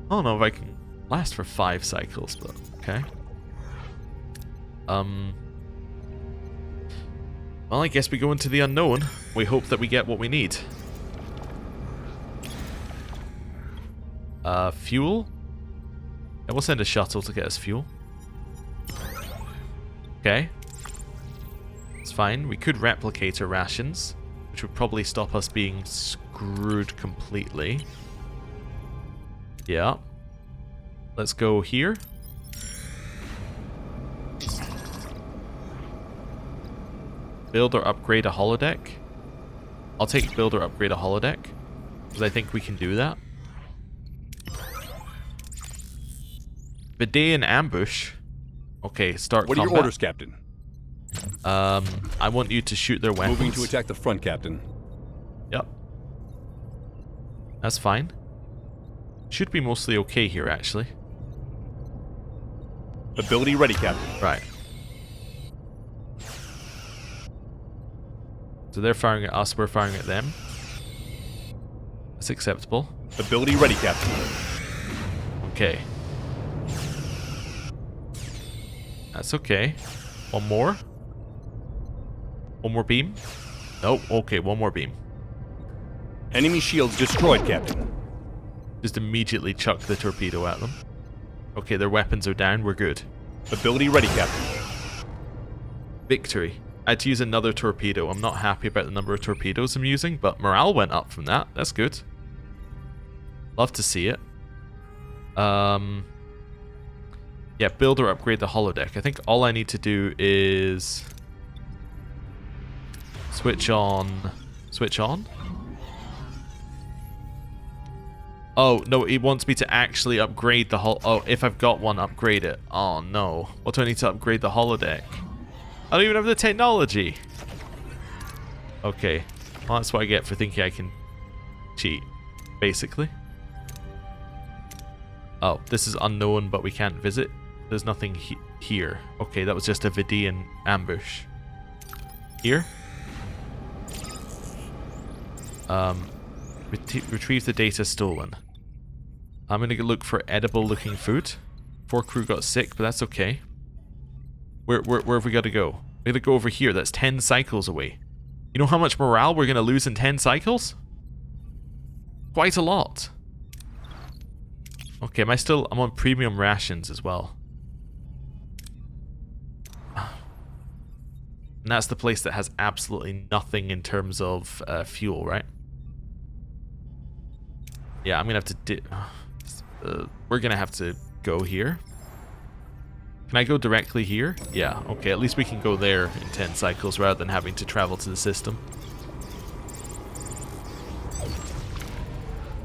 I don't know if I can last for 5 cycles, but okay. Well, I guess we go into the unknown. We hope that we get what we need. Fuel? Yeah, we'll send a shuttle to get us fuel. Okay. It's fine. We could replicate our rations, which would probably stop us being screwed completely. Yeah. Let's go here. Build or upgrade a holodeck. I'll take build or upgrade a holodeck, because I think we can do that. Vidian ambush. Okay, start combat. What are your orders, Captain? I want you to shoot their weapons. Moving to attack the front, Captain. Yep. That's fine. Should be mostly okay here, actually. Ability ready, Captain. Right. So they're firing at us, we're firing at them. That's acceptable. Ability ready, Captain. Okay. That's okay. One more. One more beam. Nope. Okay, one more beam. Enemy shields destroyed, Captain. Just immediately chuck the torpedo at them. Okay, their weapons are down. We're good. Ability ready, Captain. Victory. I had to use another torpedo. I'm not happy about the number of torpedoes I'm using, but morale went up from that. That's good. Love to see it. Yeah, build or upgrade the holodeck. I think all I need to do is switch on. Switch on? Oh, no, he wants me to actually upgrade the Oh, if I've got one, upgrade it. Oh, no. What do I need to upgrade the holodeck? I don't even have the technology. Okay. Well, that's what I get for thinking I can cheat, basically. Oh, this is unknown, but we can't visit. There's nothing here. Okay, that was just a Vidian ambush. Here? Retrieve the data stolen. I'm gonna go look for edible looking food. 4 crew got sick, but that's okay. Where have we got to go? We gotta go over here. That's 10 cycles away. You know how much morale we're gonna lose in 10 cycles? Quite a lot. Okay, am I still... I'm on premium rations as well. And that's the place that has absolutely nothing in terms of fuel, right? Yeah, I'm gonna have to... we're gonna have to go here. Can I go directly here? Yeah, okay, at least we can go there in 10 cycles rather than having to travel to the system.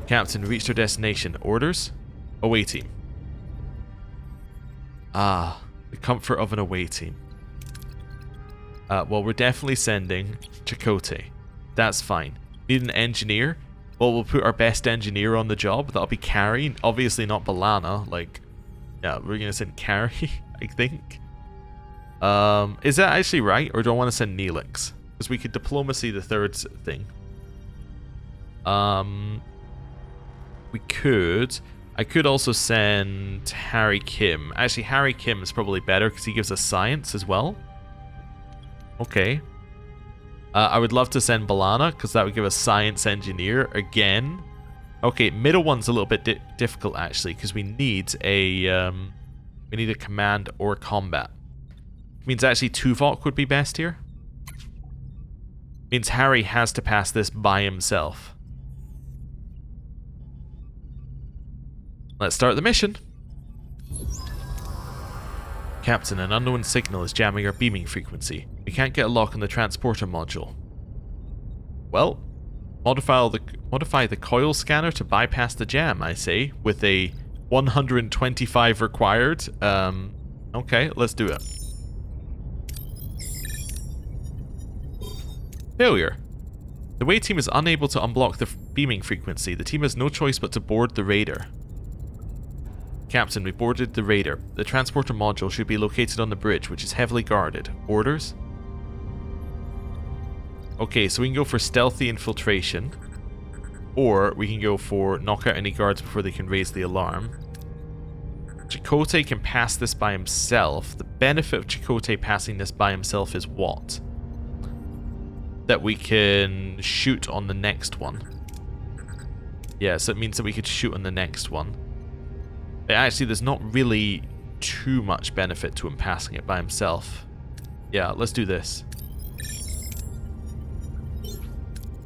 Captain, reached our destination. Orders? Away team. Ah, the comfort of an away team. Well, we're definitely sending Chakotay. That's fine. Need an engineer? Well, we'll put our best engineer on the job. That'll be Carrie. Obviously not Balana. Like, yeah, we're going to send Carrie, I think. Is that actually right? Or do I want to send Neelix? Because we could diplomacy the third thing. We could. I could also send Harry Kim. Actually, Harry Kim is probably better because he gives us science as well. Okay. I would love to send Balana because that would give us science engineer again. Okay, middle one's a little bit difficult actually because we need a command or combat. Means actually Tuvok would be best here. Means Harry has to pass this by himself. Let's start the mission. Captain, an unknown signal is jamming our beaming frequency. We can't get a lock on the transporter module. Well, modify the coil scanner to bypass the jam, I say, with a 125 required. Okay, let's do it. Failure. The way team is unable to unblock the beaming frequency. The team has no choice but to board the raider. Captain, we boarded the raider. The transporter module should be located on the bridge, which is heavily guarded. Orders? Okay, so we can go for stealthy infiltration. Or we can go for knock out any guards before they can raise the alarm. Chakotay can pass this by himself. The benefit of Chakotay passing this by himself is what? That we can shoot on the next one. Yeah, so it means that we could shoot on the next one. But actually, there's not really too much benefit to him passing it by himself. Yeah, let's do this.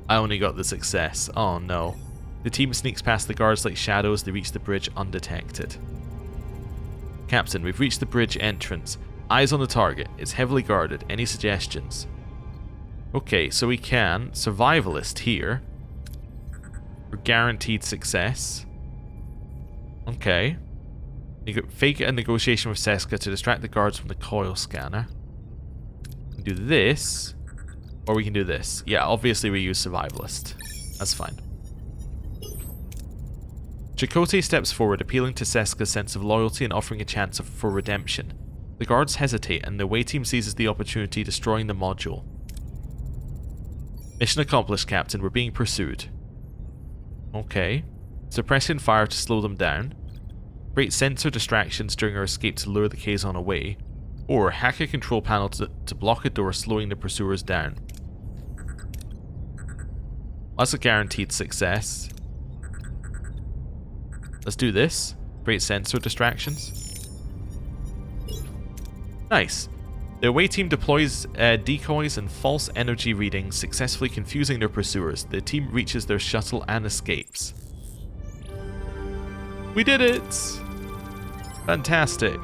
I only got the success. Oh no. The team sneaks past the guards like shadows. They reach the bridge undetected. Captain, we've reached the bridge entrance. Eyes on the target. It's heavily guarded. Any suggestions? Okay, so we can survivalist here. For guaranteed success. Okay. Fake a negotiation with Seska to distract the guards from the coil scanner. We can do this. Or we can do this. Yeah, obviously we use survivalist. That's fine. Chakotay steps forward, appealing to Seska's sense of loyalty and offering a chance for redemption. The guards hesitate, and the away team seizes the opportunity, destroying the module. Mission accomplished, Captain. We're being pursued. Okay. Suppressing fire to slow them down. Create sensor distractions during our escape to lure the Kazon away. Or hack a control panel to block a door, slowing the pursuers down. That's a guaranteed success. Let's do this. Create sensor distractions. Nice. The away team deploys decoys and false energy readings, successfully confusing their pursuers. The team reaches their shuttle and escapes. We did it! Fantastic.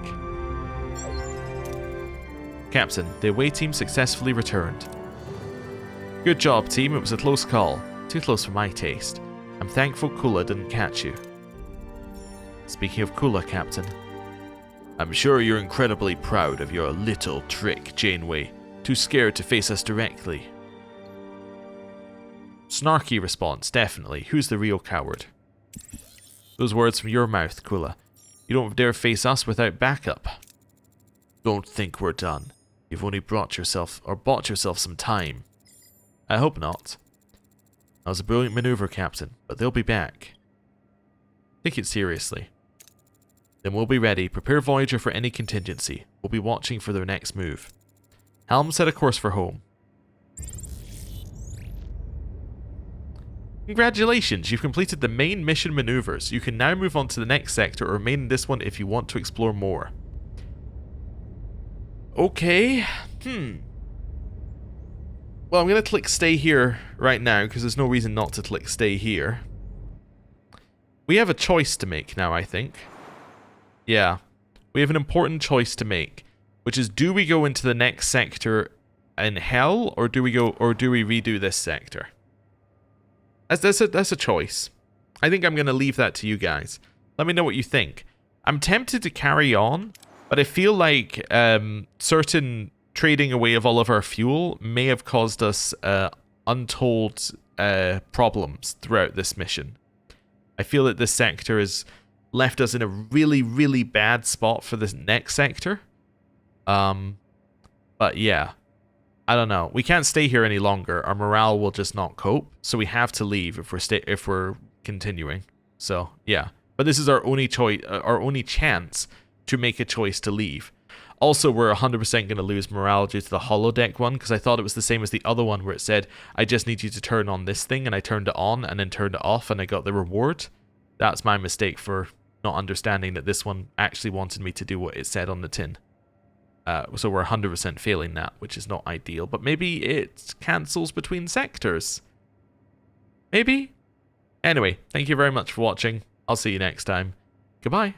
Captain, the away team successfully returned. Good job, team. It was a close call. Too close for my taste. I'm thankful Kula didn't catch you. Speaking of Kula, Captain, I'm sure you're incredibly proud of your little trick, Janeway. Too scared to face us directly. Snarky response, definitely. Who's the real coward? Those words from your mouth, Kula. You don't dare face us without backup. Don't think we're done. You've only bought yourself some time. I hope not. That was a brilliant maneuver, Captain, but they'll be back. Take it seriously. Then we'll be ready. Prepare Voyager for any contingency. We'll be watching for their next move. Helm set a course for home. Congratulations, you've completed the main mission maneuvers. You can now move on to the next sector or remain in this one if you want to explore more. Okay, Well, I'm going to click stay here right now because there's no reason not to click stay here. We have a choice to make now, I think. Yeah, we have an important choice to make, which is, do we go into the next sector in hell, or do we redo this sector? That's a choice. I think I'm going to leave that to you guys. Let me know what you think. I'm tempted to carry on, but I feel like certain trading away of all of our fuel may have caused us untold problems throughout this mission. I feel that this sector has left us in a really, really bad spot for this next sector. But yeah, I don't know. We can't stay here any longer. Our morale will just not cope, so we have to leave if we're continuing. So yeah, but this is our only choice, our only chance to make a choice to leave. Also, we're 100% going to lose morale due to the holodeck one, because I thought it was the same as the other one where it said, I just need you to turn on this thing, and I turned it on and then turned it off and I got the reward. That's my mistake for not understanding that this one actually wanted me to do what it said on the tin. So we're 100% failing that, which is not ideal, but maybe it cancels between sectors. Maybe? Anyway, thank you very much for watching. I'll see you next time. Goodbye.